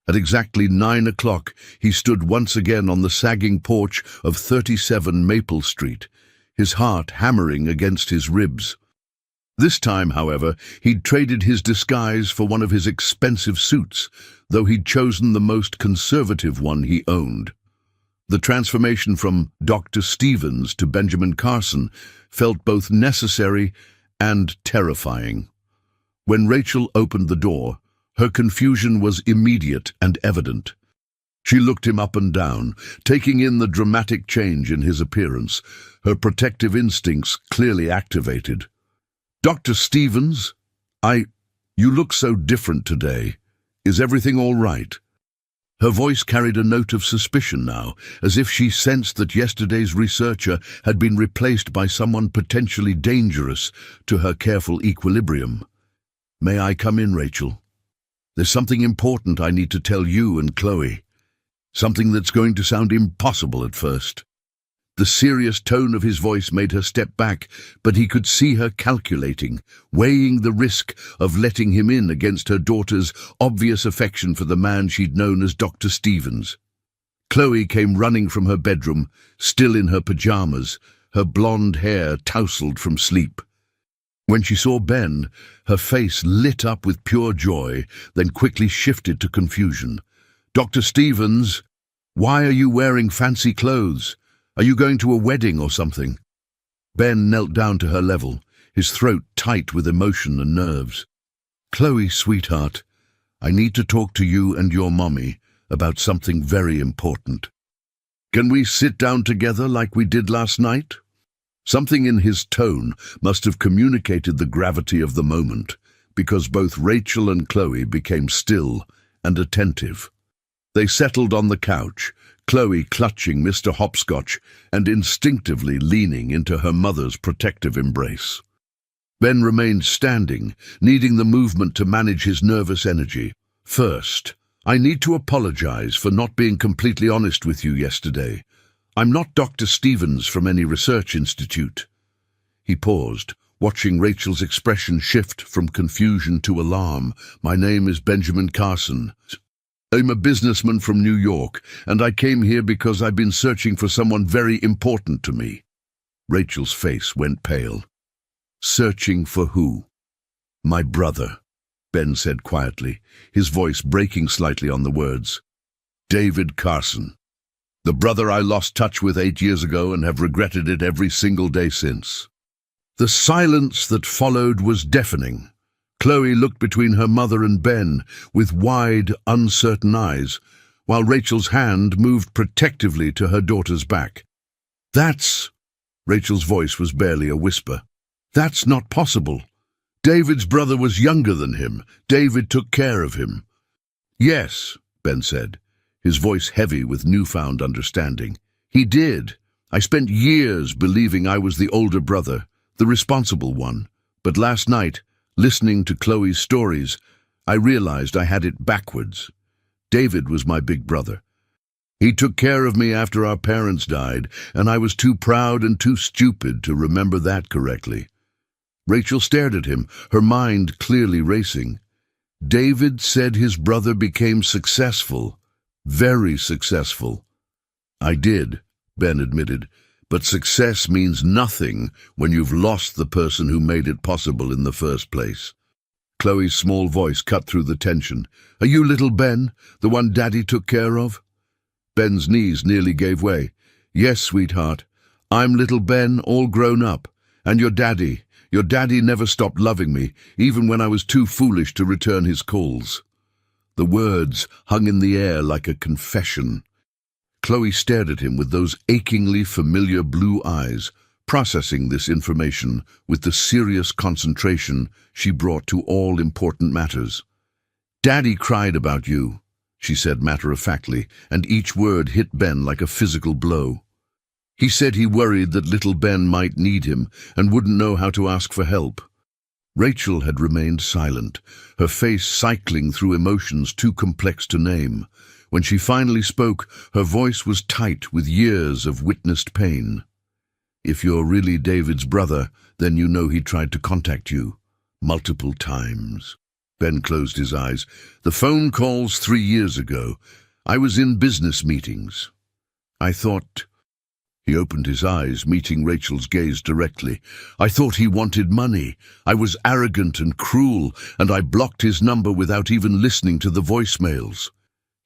At exactly 9 o'clock, he stood once again on the sagging porch of 37 Maple Street, his heart hammering against his ribs. This time, however, he'd traded his disguise for one of his expensive suits, though he'd chosen the most conservative one he owned. The transformation from Dr. Stevens to Benjamin Carson felt both necessary and terrifying. When Rachel opened the door, her confusion was immediate and evident. She looked him up and down, taking in the dramatic change in his appearance, her protective instincts clearly activated. "Dr. Stevens, you look so different today. Is everything all right?" Her voice carried a note of suspicion now, as if she sensed that yesterday's researcher had been replaced by someone potentially dangerous to her careful equilibrium. "May I come in, Rachel? There's something important I need to tell you and Chloe. Something that's going to sound impossible at first." The serious tone of his voice made her step back, but he could see her calculating, weighing the risk of letting him in against her daughter's obvious affection for the man she'd known as Dr. Stevens. Chloe came running from her bedroom, still in her pajamas, her blonde hair tousled from sleep. When she saw Ben, her face lit up with pure joy, then quickly shifted to confusion. "Dr. Stevens, why are you wearing fancy clothes? Are you going to a wedding or something?" Ben knelt down to her level, his throat tight with emotion and nerves. "Chloe, sweetheart, I need to talk to you and your mommy about something very important. Can we sit down together like we did last night?" Something in his tone must have communicated the gravity of the moment, because both Rachel and Chloe became still and attentive. They settled on the couch, Chloe clutching Mr. Hopscotch and instinctively leaning into her mother's protective embrace. Ben remained standing, needing the movement to manage his nervous energy. "First, I need to apologize for not being completely honest with you yesterday. I'm not Dr. Stevens from any research institute." He paused, watching Rachel's expression shift from confusion to alarm. "My name is Benjamin Carson. I'm a businessman from New York, and I came here because I've been searching for someone very important to me." Rachel's face went pale. "Searching for who?" "My brother," Ben said quietly, his voice breaking slightly on the words. "David Carson. The brother I lost touch with 8 years ago and have regretted it every single day since." The silence that followed was deafening. Chloe looked between her mother and Ben with wide, uncertain eyes, while Rachel's hand moved protectively to her daughter's back. "That's—" Rachel's voice was barely a whisper. "That's not possible. David's brother was younger than him. David took care of him." "Yes," Ben said, his voice heavy with newfound understanding. "He did. I spent years believing I was the older brother, the responsible one. But last night, listening to Chloe's stories, I realized I had it backwards. David was my big brother. He took care of me after our parents died, and I was too proud and too stupid to remember that correctly." Rachel stared at him, her mind clearly racing. "David said his brother became successful, very successful." "I did," Ben admitted, "but success means nothing when you've lost the person who made it possible in the first place." Chloe's small voice cut through the tension. "Are you little Ben, the one Daddy took care of?" Ben's knees nearly gave way. "Yes, sweetheart. I'm little Ben, all grown up. And your daddy never stopped loving me, even when I was too foolish to return his calls." The words hung in the air like a confession. Chloe stared at him with those achingly familiar blue eyes, processing this information with the serious concentration she brought to all important matters. "Daddy cried about you," she said matter-of-factly, and each word hit Ben like a physical blow. "He said he worried that little Ben might need him and wouldn't know how to ask for help." Rachel had remained silent, her face cycling through emotions too complex to name. When she finally spoke, her voice was tight with years of witnessed pain. "If you're really David's brother, then you know he tried to contact you. Multiple times." Ben closed his eyes. "The phone calls 3 years ago. I was in business meetings. I thought—" He opened his eyes, meeting Rachel's gaze directly. "I thought he wanted money. I was arrogant and cruel, and I blocked his number without even listening to the voicemails."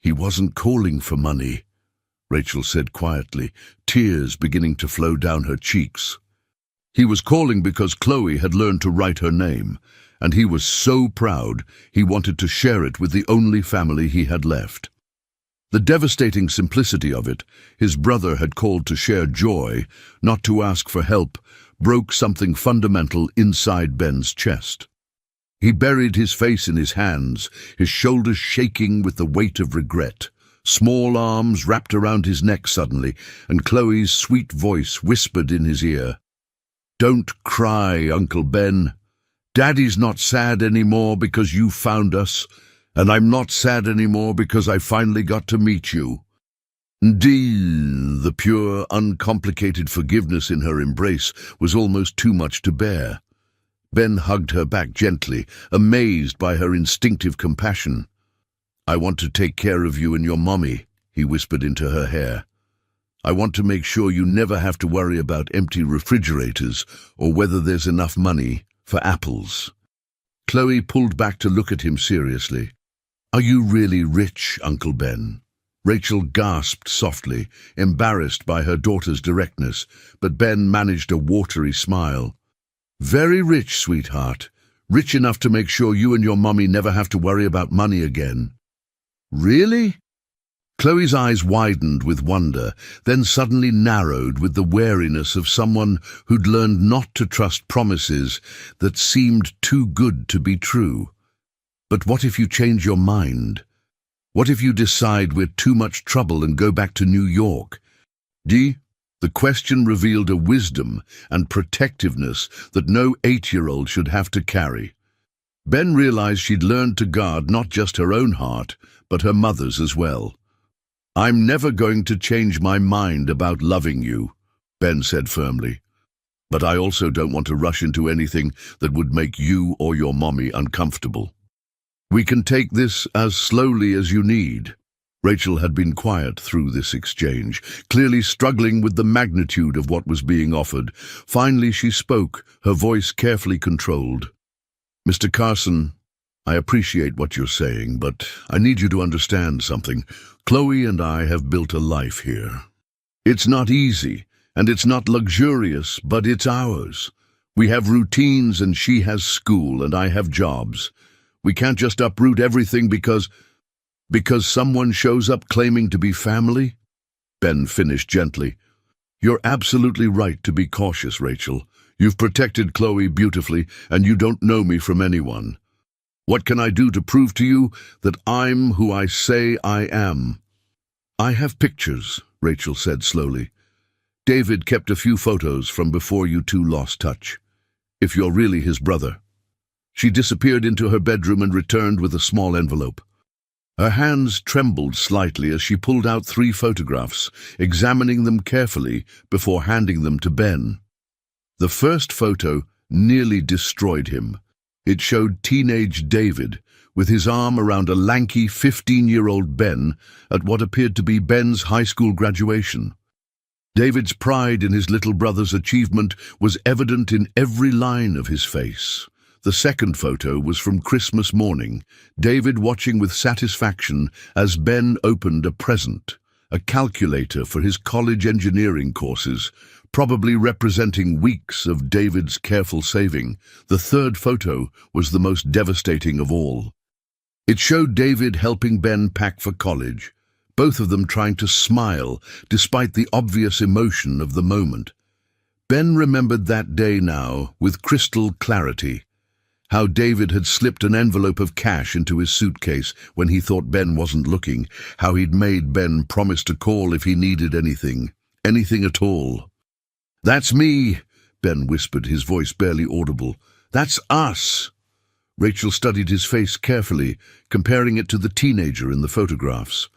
"He wasn't calling for money," Rachel said quietly, tears beginning to flow down her cheeks. "He was calling because Chloe had learned to write her name, and he was so proud he wanted to share it with the only family he had left." The devastating simplicity of it, his brother had called to share joy, not to ask for help, broke something fundamental inside Ben's chest. He buried his face in his hands, his shoulders shaking with the weight of regret. Small arms wrapped around his neck suddenly, and Chloe's sweet voice whispered in his ear, "Don't cry, Uncle Ben. Daddy's not sad anymore because you found us, and I'm not sad anymore because I finally got to meet you." Indeed, the pure, uncomplicated forgiveness in her embrace was almost too much to bear. Ben hugged her back gently, amazed by her instinctive compassion. "I want to take care of you and your mommy," he whispered into her hair. "I want to make sure you never have to worry about empty refrigerators or whether there's enough money for apples." Chloe pulled back to look at him seriously. "Are you really rich, Uncle Ben?" Rachel gasped softly, embarrassed by her daughter's directness, but Ben managed a watery smile. "Very rich, sweetheart. Rich enough to make sure you and your mommy never have to worry about money again." "Really?" Chloe's eyes widened with wonder, then suddenly narrowed with the wariness of someone who'd learned not to trust promises that seemed too good to be true. "But what if you change your mind? What if you decide we're too much trouble and go back to New York?" The question revealed a wisdom and protectiveness that no 8-year-old should have to carry. Ben realized she'd learned to guard not just her own heart, but her mother's as well. "I'm never going to change my mind about loving you," Ben said firmly. "But I also don't want to rush into anything that would make you or your mommy uncomfortable. We can take this as slowly as you need." Rachel had been quiet through this exchange, clearly struggling with the magnitude of what was being offered. Finally she spoke, her voice carefully controlled. "Mr. Carson, I appreciate what you're saying, but I need you to understand something. Chloe and I have built a life here. It's not easy, and it's not luxurious, but it's ours. We have routines, and she has school, and I have jobs. We can't just uproot everything because someone shows up claiming to be family." Ben finished gently. "You're absolutely right to be cautious, Rachel. You've protected Chloe beautifully, and you don't know me from anyone. What can I do to prove to you that I'm who I say I am?" "I have pictures," Rachel said slowly. "David kept a few photos from before you two lost touch. If you're really his brother." She disappeared into her bedroom and returned with a small envelope. Her hands trembled slightly as she pulled out 3 photographs, examining them carefully before handing them to Ben. The first photo nearly destroyed him. It showed teenage David, with his arm around a lanky 15-year-old Ben at what appeared to be Ben's high school graduation. David's pride in his little brother's achievement was evident in every line of his face. The second photo was from Christmas morning, David watching with satisfaction as Ben opened a present, a calculator for his college engineering courses, probably representing weeks of David's careful saving. The third photo was the most devastating of all. It showed David helping Ben pack for college, both of them trying to smile despite the obvious emotion of the moment. Ben remembered that day now with crystal clarity. How David had slipped an envelope of cash into his suitcase when he thought Ben wasn't looking, how he'd made Ben promise to call if he needed anything at all. "That's me," Ben whispered, his voice barely audible. "That's us." Rachel studied his face carefully, comparing it to the teenager in the photographs.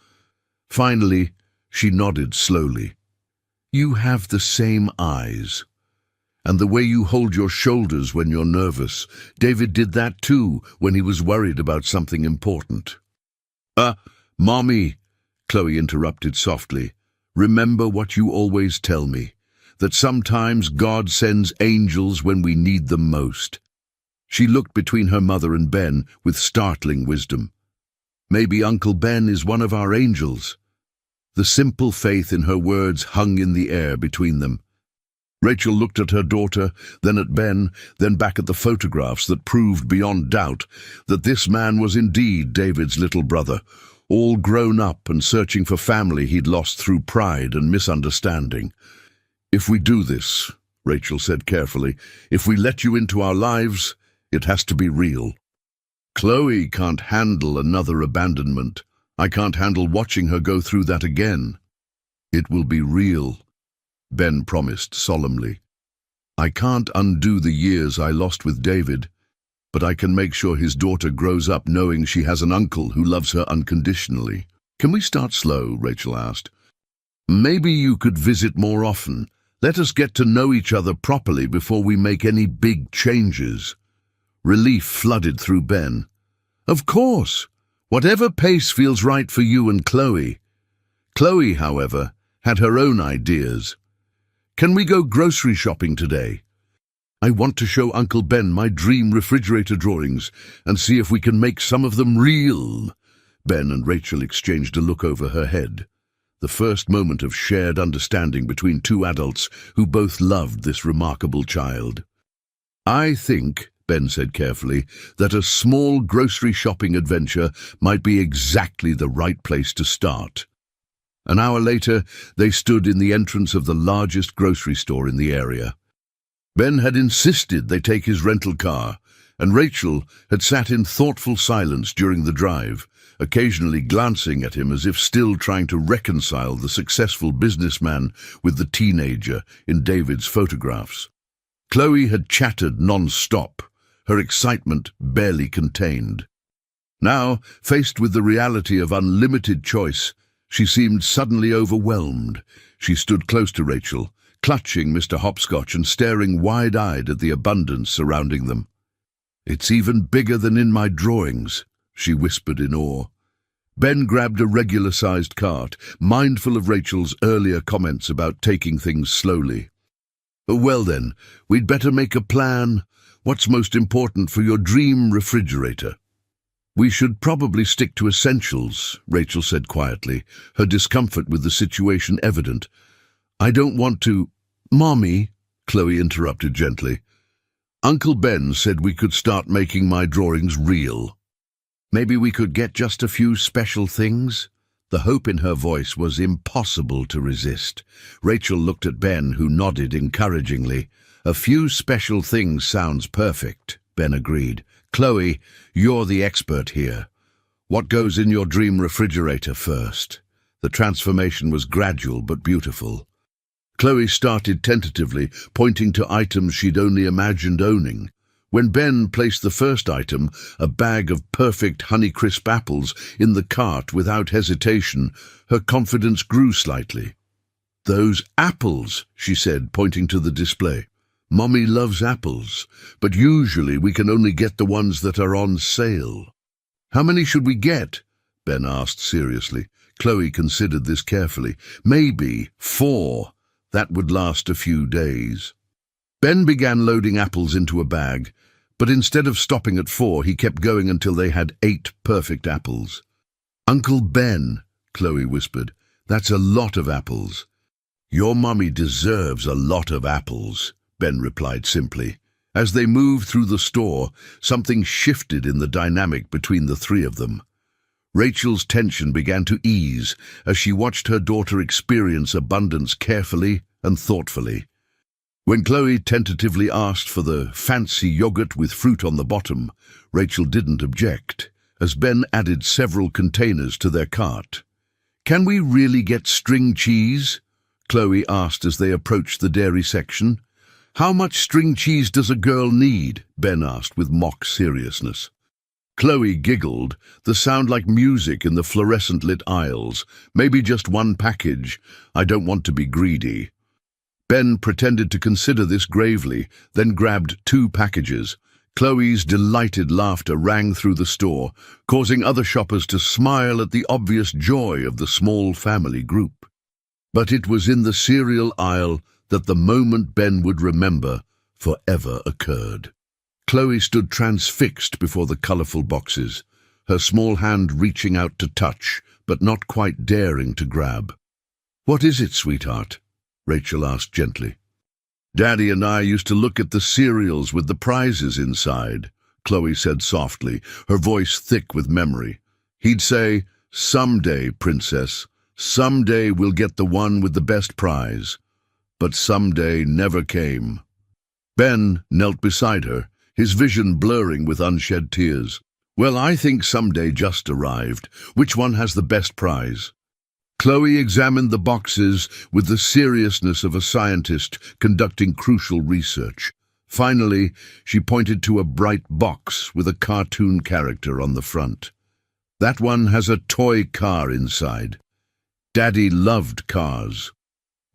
Finally, she nodded slowly. "You have the same eyes. And the way you hold your shoulders when you're nervous. David did that too when he was worried about something important." Mommy," Chloe interrupted softly, "remember what you always tell me, that sometimes God sends angels when we need them most." She looked between her mother and Ben with startling wisdom. "Maybe Uncle Ben is one of our angels." The simple faith in her words hung in the air between them. Rachel looked at her daughter, then at Ben, then back at the photographs that proved beyond doubt that this man was indeed David's little brother, all grown up and searching for family he'd lost through pride and misunderstanding. "If we do this," Rachel said carefully, "if we let you into our lives, it has to be real. Chloe can't handle another abandonment. I can't handle watching her go through that again. It will be real, Ben promised solemnly. I can't undo the years I lost with David, but I can make sure his daughter grows up knowing she has an uncle who loves her unconditionally. Can we start slow? Rachel asked. Maybe you could visit more often. Let us get to know each other properly before we make any big changes. Relief flooded through Ben. Of course, whatever pace feels right for you and Chloe. Chloe, however, had her own ideas. Can we go grocery shopping today? I want to show Uncle Ben my dream refrigerator drawings and see if we can make some of them real. Ben and Rachel exchanged a look over her head. The first moment of shared understanding between two adults who both loved this remarkable child. I think, Ben said carefully, that a small grocery shopping adventure might be exactly the right place to start. An hour later, they stood in the entrance of the largest grocery store in the area. Ben had insisted they take his rental car, and Rachel had sat in thoughtful silence during the drive, occasionally glancing at him as if still trying to reconcile the successful businessman with the teenager in David's photographs. Chloe had chattered non-stop, her excitement barely contained. Now, faced with the reality of unlimited choice, she seemed suddenly overwhelmed. She stood close to Rachel, clutching Mr. Hopscotch and staring wide-eyed at the abundance surrounding them. It's even bigger than in my drawings, she whispered in awe. Ben grabbed a regular-sized cart, mindful of Rachel's earlier comments about taking things slowly. Well then, we'd better make a plan. What's most important for your dream refrigerator? We should probably stick to essentials, Rachel said quietly, her discomfort with the situation evident. I don't want to— Mommy, Chloe interrupted gently. Uncle Ben said we could start making my drawings real. Maybe we could get just a few special things? The hope in her voice was impossible to resist. Rachel looked at Ben, who nodded encouragingly. A few special things sounds perfect, Ben agreed. Chloe, you're the expert here. What goes in your dream refrigerator first? The transformation was gradual but beautiful. Chloe started tentatively, pointing to items she'd only imagined owning. When Ben placed the first item, a bag of perfect Honeycrisp apples, in the cart without hesitation, her confidence grew slightly. Those apples, she said, pointing to the display. Mommy loves apples, but usually we can only get the ones that are on sale. How many should we get? Ben asked seriously. Chloe considered this carefully. Maybe 4. That would last a few days. Ben began loading apples into a bag, but instead of stopping at 4, he kept going until they had 8 perfect apples. Uncle Ben, Chloe whispered, that's a lot of apples. Your mummy deserves a lot of apples, Ben replied simply. As they moved through the store, something shifted in the dynamic between the three of them. Rachel's tension began to ease as she watched her daughter experience abundance carefully and thoughtfully. When Chloe tentatively asked for the fancy yogurt with fruit on the bottom, Rachel didn't object, as Ben added several containers to their cart. Can we really get string cheese? Chloe asked as they approached the dairy section. How much string cheese does a girl need? Ben asked with mock seriousness. Chloe giggled, the sound like music in the fluorescent-lit aisles. Maybe just 1 package. I don't want to be greedy. Ben pretended to consider this gravely, then grabbed 2 packages. Chloe's delighted laughter rang through the store, causing other shoppers to smile at the obvious joy of the small family group. But it was in the cereal aisle that the moment Ben would remember forever occurred. Chloe stood transfixed before the colorful boxes, her small hand reaching out to touch, but not quite daring to grab. What is it, sweetheart? Rachel asked gently. Daddy and I used to look at the cereals with the prizes inside, Chloe said softly, her voice thick with memory. He'd say, someday, princess, someday we'll get the one with the best prize. But someday never came. Ben knelt beside her, his vision blurring with unshed tears. Well, I think someday just arrived. Which one has the best prize? Chloe examined the boxes with the seriousness of a scientist conducting crucial research. Finally, she pointed to a bright box with a cartoon character on the front. That one has a toy car inside. Daddy loved cars.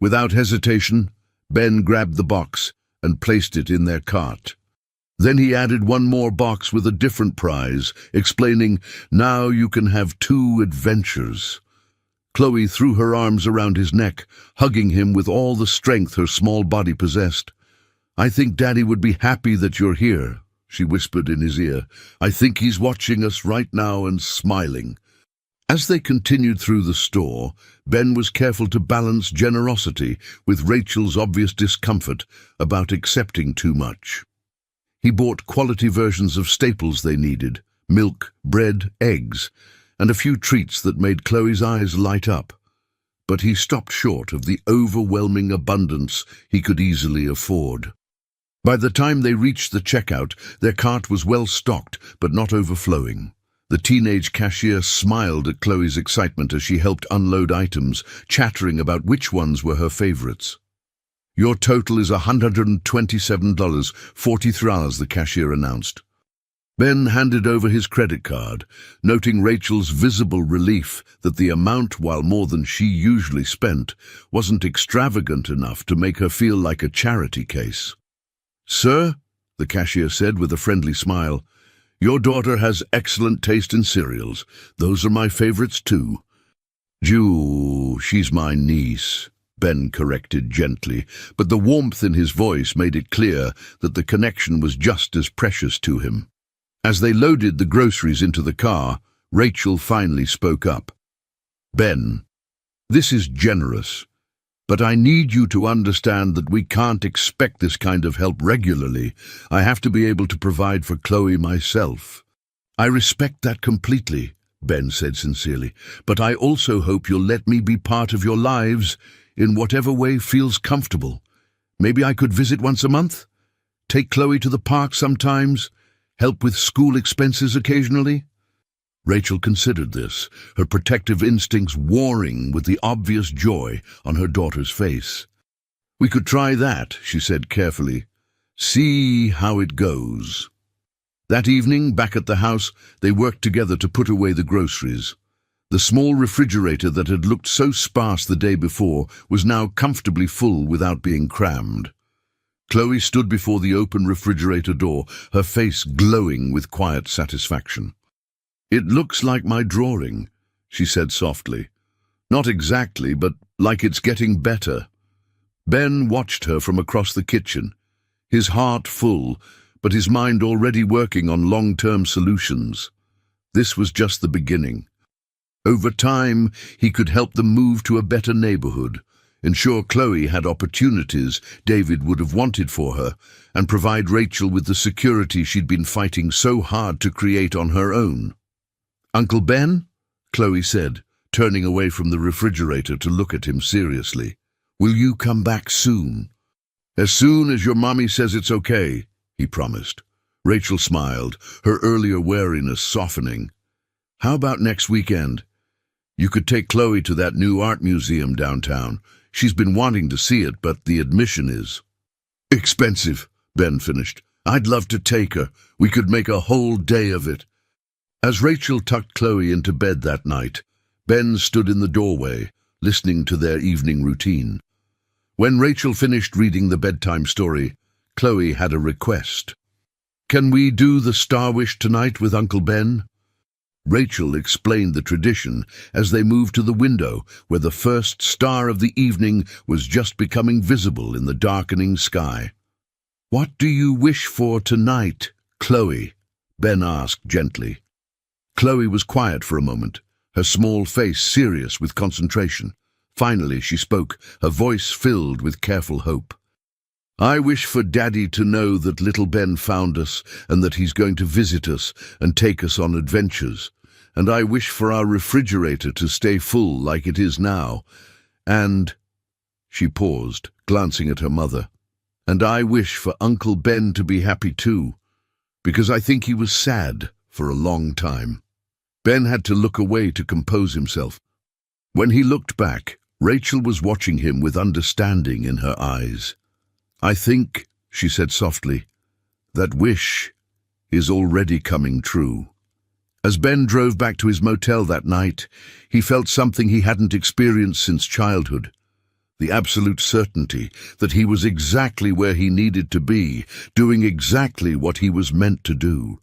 Without hesitation, Ben grabbed the box and placed it in their cart. Then he added one more box with a different prize, explaining, "Now you can have 2 adventures." Chloe threw her arms around his neck, hugging him with all the strength her small body possessed. "I think Daddy would be happy that you're here," she whispered in his ear. "I think he's watching us right now and smiling." As they continued through the store, Ben was careful to balance generosity with Rachel's obvious discomfort about accepting too much. He bought quality versions of staples they needed: milk, bread, eggs, and a few treats that made Chloe's eyes light up. But he stopped short of the overwhelming abundance he could easily afford. By the time they reached the checkout, their cart was well stocked, but not overflowing. The teenage cashier smiled at Chloe's excitement as she helped unload items, chattering about which ones were her favorites. "Your total is $127.43, the cashier announced. Ben handed over his credit card, noting Rachel's visible relief that the amount, while more than she usually spent, wasn't extravagant enough to make her feel like a charity case. "Sir," the cashier said with a friendly smile, "your daughter has excellent taste in cereals. Those are my favorites too." She's my niece," Ben corrected gently, but the warmth in his voice made it clear that the connection was just as precious to him. As they loaded the groceries into the car, Rachel finally spoke up. "Ben, this is generous, but I need you to understand that we can't expect this kind of help regularly. I have to be able to provide for Chloe myself." "I respect that completely," Ben said sincerely, "but I also hope you'll let me be part of your lives in whatever way feels comfortable. Maybe I could visit once a month? Take Chloe to the park sometimes? Help with school expenses occasionally?" Rachel considered this, her protective instincts warring with the obvious joy on her daughter's face. "We could try that," she said carefully. "See how it goes." That evening, back at the house, they worked together to put away the groceries. The small refrigerator that had looked so sparse the day before was now comfortably full without being crammed. Chloe stood before the open refrigerator door, her face glowing with quiet satisfaction. "It looks like my drawing," she said softly. "Not exactly, but like it's getting better." Ben watched her from across the kitchen, his heart full, but his mind already working on long-term solutions. This was just the beginning. Over time, he could help them move to a better neighborhood, ensure Chloe had opportunities David would have wanted for her, and provide Rachel with the security she'd been fighting so hard to create on her own. "Uncle Ben?" Chloe said, turning away from the refrigerator to look at him seriously. "Will you come back soon?" "As soon as your mommy says it's okay," he promised. Rachel smiled, her earlier wariness softening. "How about next weekend? You could take Chloe to that new art museum downtown. She's been wanting to see it, but the admission is expensive," Ben finished. "I'd love to take her. We could make a whole day of it." As Rachel tucked Chloe into bed that night, Ben stood in the doorway, listening to their evening routine. When Rachel finished reading the bedtime story, Chloe had a request. "Can we do the Star Wish tonight with Uncle Ben?" Rachel explained the tradition as they moved to the window where the first star of the evening was just becoming visible in the darkening sky. "What do you wish for tonight, Chloe?" Ben asked gently. Chloe was quiet for a moment, her small face serious with concentration. Finally she spoke, her voice filled with careful hope. "I wish for Daddy to know that little Ben found us and that he's going to visit us and take us on adventures. And I wish for our refrigerator to stay full like it is now. And—" she paused, glancing at her mother. "And I wish for Uncle Ben to be happy too, because I think he was sad for a long time. Ben had to look away to compose himself. When he looked back, Rachel was watching him with understanding in her eyes. "I think," she said softly, "that wish is already coming true." As Ben drove back to his motel that night, he felt something he hadn't experienced since childhood. The absolute certainty that he was exactly where he needed to be, doing exactly what he was meant to do.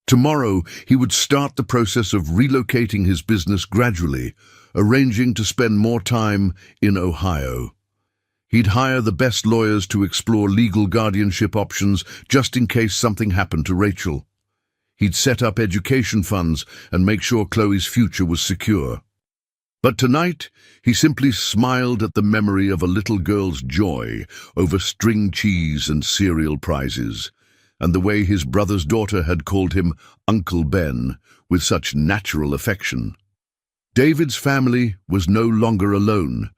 Tomorrow, he would start the process of relocating his business gradually, arranging to spend more time in Ohio. He'd hire the best lawyers to explore legal guardianship options just in case something happened to Rachel. He'd set up education funds and make sure Chloe's future was secure. But tonight, he simply smiled at the memory of a little girl's joy over string cheese and cereal prizes, and the way his brother's daughter had called him Uncle Ben with such natural affection. David's family was no longer alone,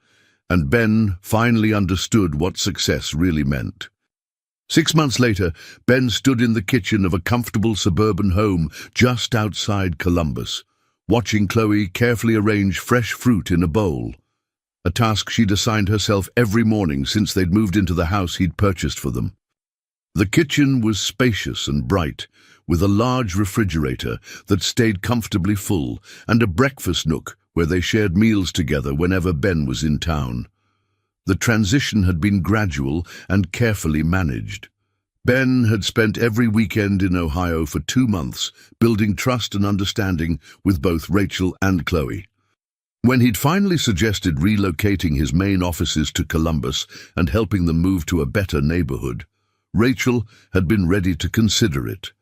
and Ben finally understood what success really meant. 6 months later, Ben stood in the kitchen of a comfortable suburban home just outside Columbus, watching Chloe carefully arrange fresh fruit in a bowl, a task she'd assigned herself every morning since they'd moved into the house he'd purchased for them. The kitchen was spacious and bright, with a large refrigerator that stayed comfortably full and a breakfast nook where they shared meals together whenever Ben was in town. The transition had been gradual and carefully managed. Ben had spent every weekend in Ohio for 2 months, building trust and understanding with both Rachel and Chloe. When he'd finally suggested relocating his main offices to Columbus and helping them move to a better neighborhood, Rachel had been ready to consider it.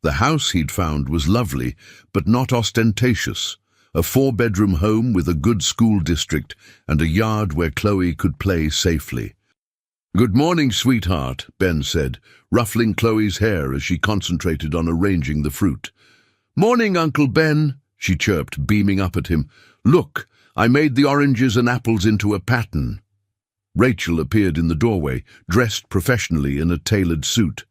The house he'd found was lovely, but not ostentatious. A 4-bedroom home with a good school district and a yard where Chloe could play safely. "Good morning, sweetheart," Ben said, ruffling Chloe's hair as she concentrated on arranging the fruit. "Morning, Uncle Ben," she chirped, beaming up at him. "Look, I made the oranges and apples into a pattern." Rachel appeared in the doorway, dressed professionally in a tailored suit.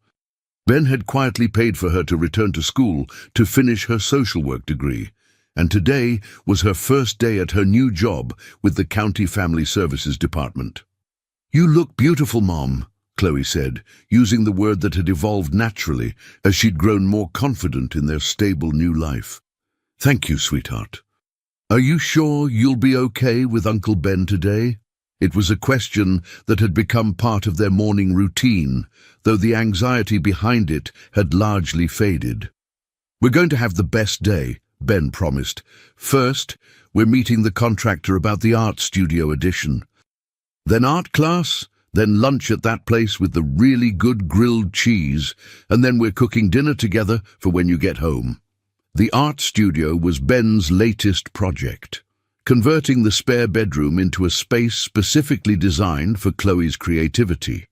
Ben had quietly paid for her to return to school to finish her social work degree, and today was her first day at her new job with the County Family Services Department. "You look beautiful, Mom," Chloe said, using the word that had evolved naturally as she'd grown more confident in their stable new life. "Thank you, sweetheart. Are you sure you'll be okay with Uncle Ben today?" It was a question that had become part of their morning routine, though the anxiety behind it had largely faded. "We're going to have the best day," Ben promised. "First, we're meeting the contractor about the art studio addition. Then art class, then lunch at that place with the really good grilled cheese, and then we're cooking dinner together for when you get home." The art studio was Ben's latest project, converting the spare bedroom into a space specifically designed for Chloe's creativity.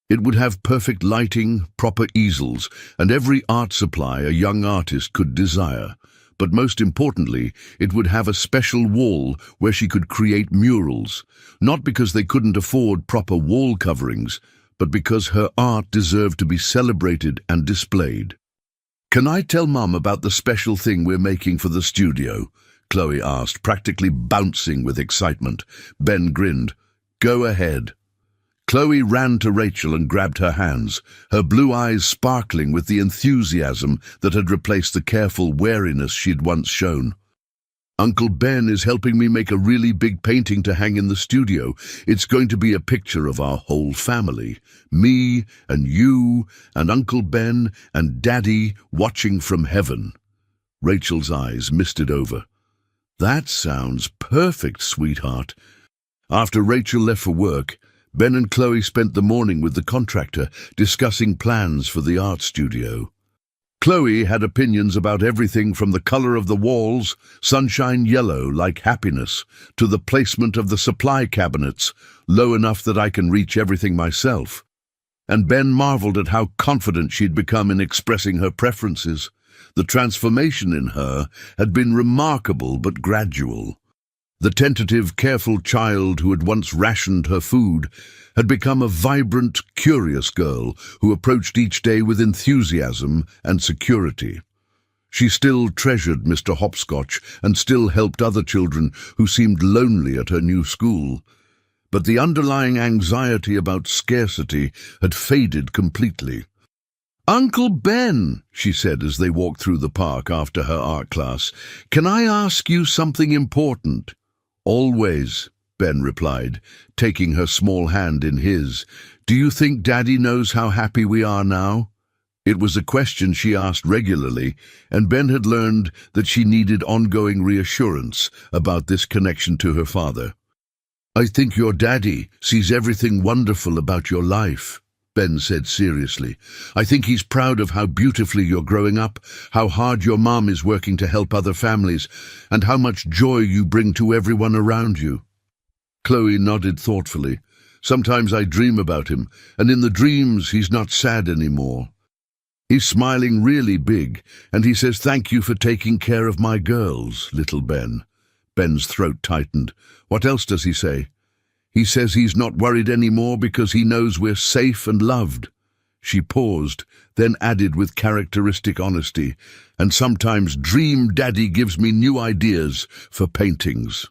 It would have perfect lighting, proper easels, and every art supply a young artist could desire. But most importantly, it would have a special wall where she could create murals, not because they couldn't afford proper wall coverings, but because her art deserved to be celebrated and displayed. "Can I tell Mum about the special thing we're making for the studio?" Chloe asked, practically bouncing with excitement. Ben grinned. "Go ahead." Chloe ran to Rachel and grabbed her hands, her blue eyes sparkling with the enthusiasm that had replaced the careful wariness she'd once shown. "Uncle Ben is helping me make a really big painting to hang in the studio. It's going to be a picture of our whole family. Me and you and Uncle Ben and Daddy watching from heaven." Rachel's eyes misted over. "That sounds perfect, sweetheart." After Rachel left for work, Ben and Chloe spent the morning with the contractor discussing plans for the art studio. Chloe had opinions about everything from the color of the walls, sunshine yellow like happiness, to the placement of the supply cabinets, low enough that I can reach everything myself. And Ben marveled at how confident she'd become in expressing her preferences. The transformation in her had been remarkable but gradual. The tentative, careful child who had once rationed her food had become a vibrant, curious girl who approached each day with enthusiasm and security. She still treasured Mr. Hopscotch and still helped other children who seemed lonely at her new school. But the underlying anxiety about scarcity had faded completely. "Uncle Ben," she said as they walked through the park after her art class, "can I ask you something important?" "Always," Ben replied, taking her small hand in his. "Do you think Daddy knows how happy we are now?" It was a question she asked regularly, and Ben had learned that she needed ongoing reassurance about this connection to her father. "I think your daddy sees everything wonderful about your life," Ben said seriously. "I think he's proud of how beautifully you're growing up, how hard your mom is working to help other families, and how much joy you bring to everyone around you." Chloe nodded thoughtfully. "Sometimes I dream about him, and in the dreams he's not sad anymore. He's smiling really big, and he says, 'Thank you for taking care of my girls, little Ben.'" Ben's throat tightened. "What else does he say?" "He says he's not worried anymore because he knows we're safe and loved." She paused, then added with characteristic honesty, "And sometimes Dream Daddy gives me new ideas for paintings."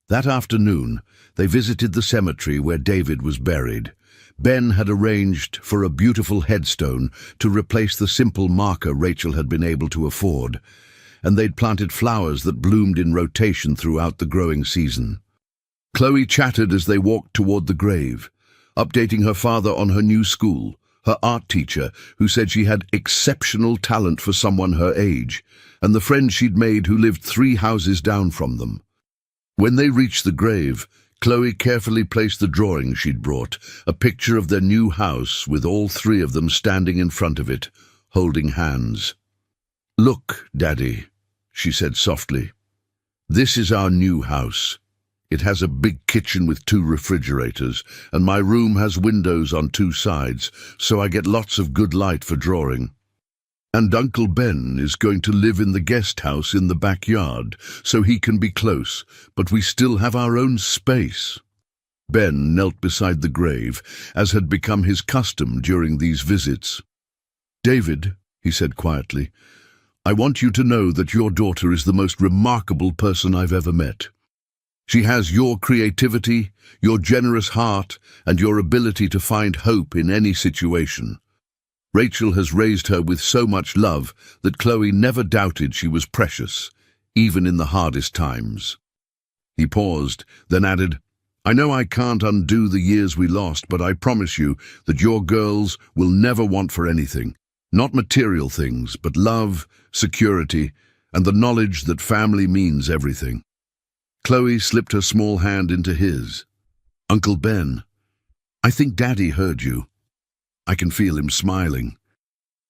That afternoon, they visited the cemetery where David was buried. Ben had arranged for a beautiful headstone to replace the simple marker Rachel had been able to afford, and they'd planted flowers that bloomed in rotation throughout the growing season. Chloe chatted as they walked toward the grave, updating her father on her new school, her art teacher, who said she had exceptional talent for someone her age, and the friend she'd made who lived 3 houses down from them. When they reached the grave, Chloe carefully placed the drawing she'd brought, a picture of their new house with all 3 of them standing in front of it, holding hands. "Look, Daddy," she said softly. "This is our new house. It has a big kitchen with 2 refrigerators, and my room has windows on 2 sides, so I get lots of good light for drawing. And Uncle Ben is going to live in the guest house in the backyard, so he can be close, but we still have our own space." Ben knelt beside the grave, as had become his custom during these visits. "David," he said quietly, "I want you to know that your daughter is the most remarkable person I've ever met. She has your creativity, your generous heart, and your ability to find hope in any situation. Rachel has raised her with so much love that Chloe never doubted she was precious, even in the hardest times." He paused, then added, "I know I can't undo the years we lost, but I promise you that your girls will never want for anything. Not material things, but love, security, and the knowledge that family means everything." Chloe slipped her small hand into his. "Uncle Ben, I think Daddy heard you. I can feel him smiling."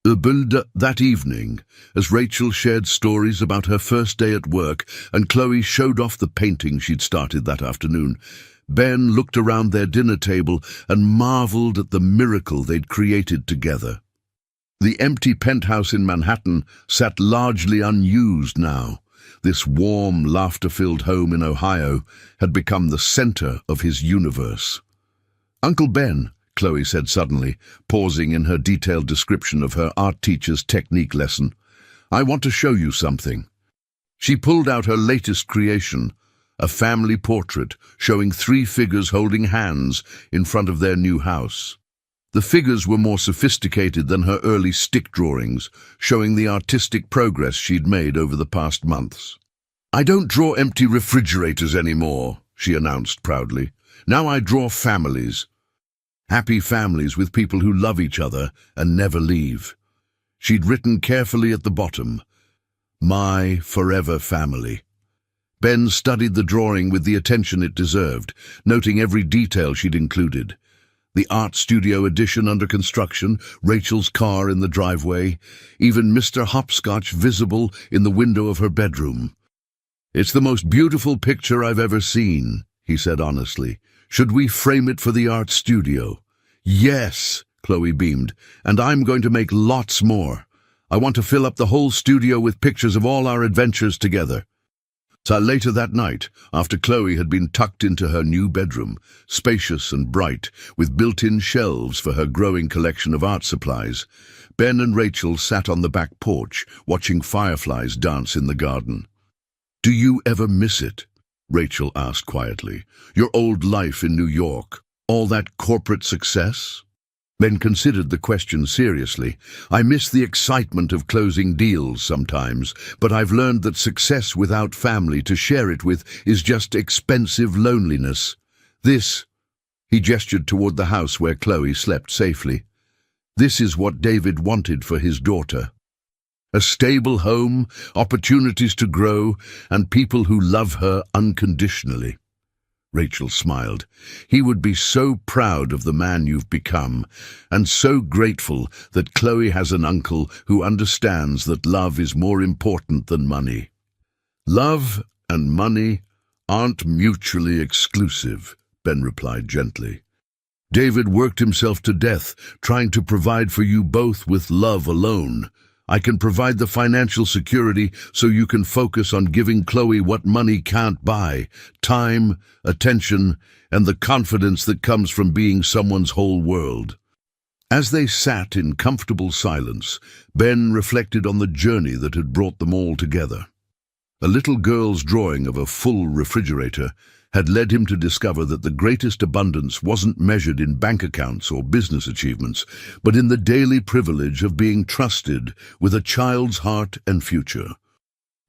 That evening, as Rachel shared stories about her first day at work and Chloe showed off the painting she'd started that afternoon, Ben looked around their dinner table and marveled at the miracle they'd created together. The empty penthouse in Manhattan sat largely unused now. This warm, laughter-filled home in Ohio had become the center of his universe. "Uncle Ben," Chloe said suddenly, pausing in her detailed description of her art teacher's technique lesson, "I want to show you something." She pulled out her latest creation, a family portrait showing 3 figures holding hands in front of their new house. The figures were more sophisticated than her early stick drawings, showing the artistic progress she'd made over the past months. "I don't draw empty refrigerators anymore," she announced proudly. "Now I draw families. Happy families with people who love each other and never leave." She'd written carefully at the bottom, "My forever family." Ben studied the drawing with the attention it deserved, noting every detail she'd included. The art studio addition under construction, Rachel's car in the driveway, even Mr. Hopscotch visible in the window of her bedroom. "It's the most beautiful picture I've ever seen," he said honestly. "Should we frame it for the art studio?" "Yes," Chloe beamed, "and I'm going to make lots more. I want to fill up the whole studio with pictures of all our adventures together." So later that night, after Chloe had been tucked into her new bedroom, spacious and bright, with built-in shelves for her growing collection of art supplies, Ben and Rachel sat on the back porch, watching fireflies dance in the garden. "Do you ever miss it?" Rachel asked quietly. "Your old life in New York, all that corporate success?" Ben considered the question seriously. "I miss the excitement of closing deals sometimes, but I've learned that success without family to share it with is just expensive loneliness. This," he gestured toward the house where Chloe slept safely, "this is what David wanted for his daughter. A stable home, opportunities to grow, and people who love her unconditionally." Rachel smiled. "He would be so proud of the man you've become, and so grateful that Chloe has an uncle who understands that love is more important than money." "Love and money aren't mutually exclusive," Ben replied gently. "David worked himself to death trying to provide for you both with love alone. I can provide the financial security so you can focus on giving Chloe what money can't buy: time, attention, and the confidence that comes from being someone's whole world." As they sat in comfortable silence, Ben reflected on the journey that had brought them all together. A little girl's drawing of a full refrigerator had led him to discover that the greatest abundance wasn't measured in bank accounts or business achievements, but in the daily privilege of being trusted with a child's heart and future.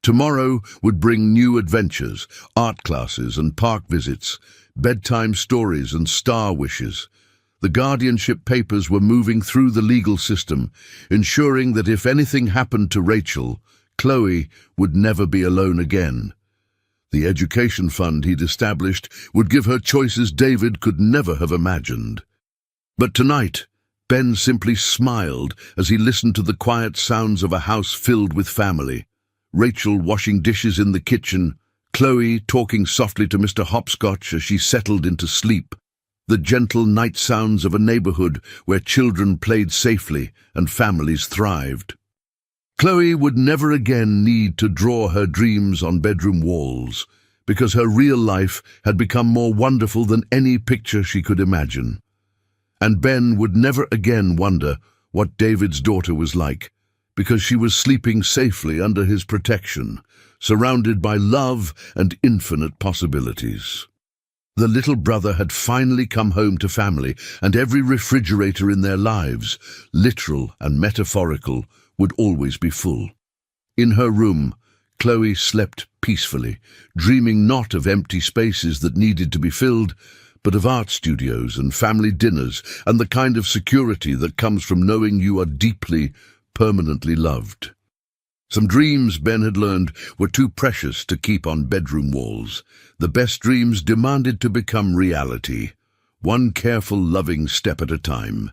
Tomorrow would bring new adventures, art classes and park visits, bedtime stories and star wishes. The guardianship papers were moving through the legal system, ensuring that if anything happened to Rachel, Chloe would never be alone again. The education fund he'd established would give her choices David could never have imagined. But tonight, Ben simply smiled as he listened to the quiet sounds of a house filled with family. Rachel washing dishes in the kitchen, Chloe talking softly to Mr. Hopscotch as she settled into sleep, the gentle night sounds of a neighborhood where children played safely and families thrived. Chloe would never again need to draw her dreams on bedroom walls, because her real life had become more wonderful than any picture she could imagine. And Ben would never again wonder what David's daughter was like, because she was sleeping safely under his protection, surrounded by love and infinite possibilities. The little brother had finally come home to family, and every refrigerator in their lives, literal and metaphorical, would always be full. In her room, Chloe slept peacefully, dreaming not of empty spaces that needed to be filled, but of art studios and family dinners and the kind of security that comes from knowing you are deeply, permanently loved. Some dreams, Ben had learned, were too precious to keep on bedroom walls. The best dreams demanded to become reality, one careful, loving step at a time.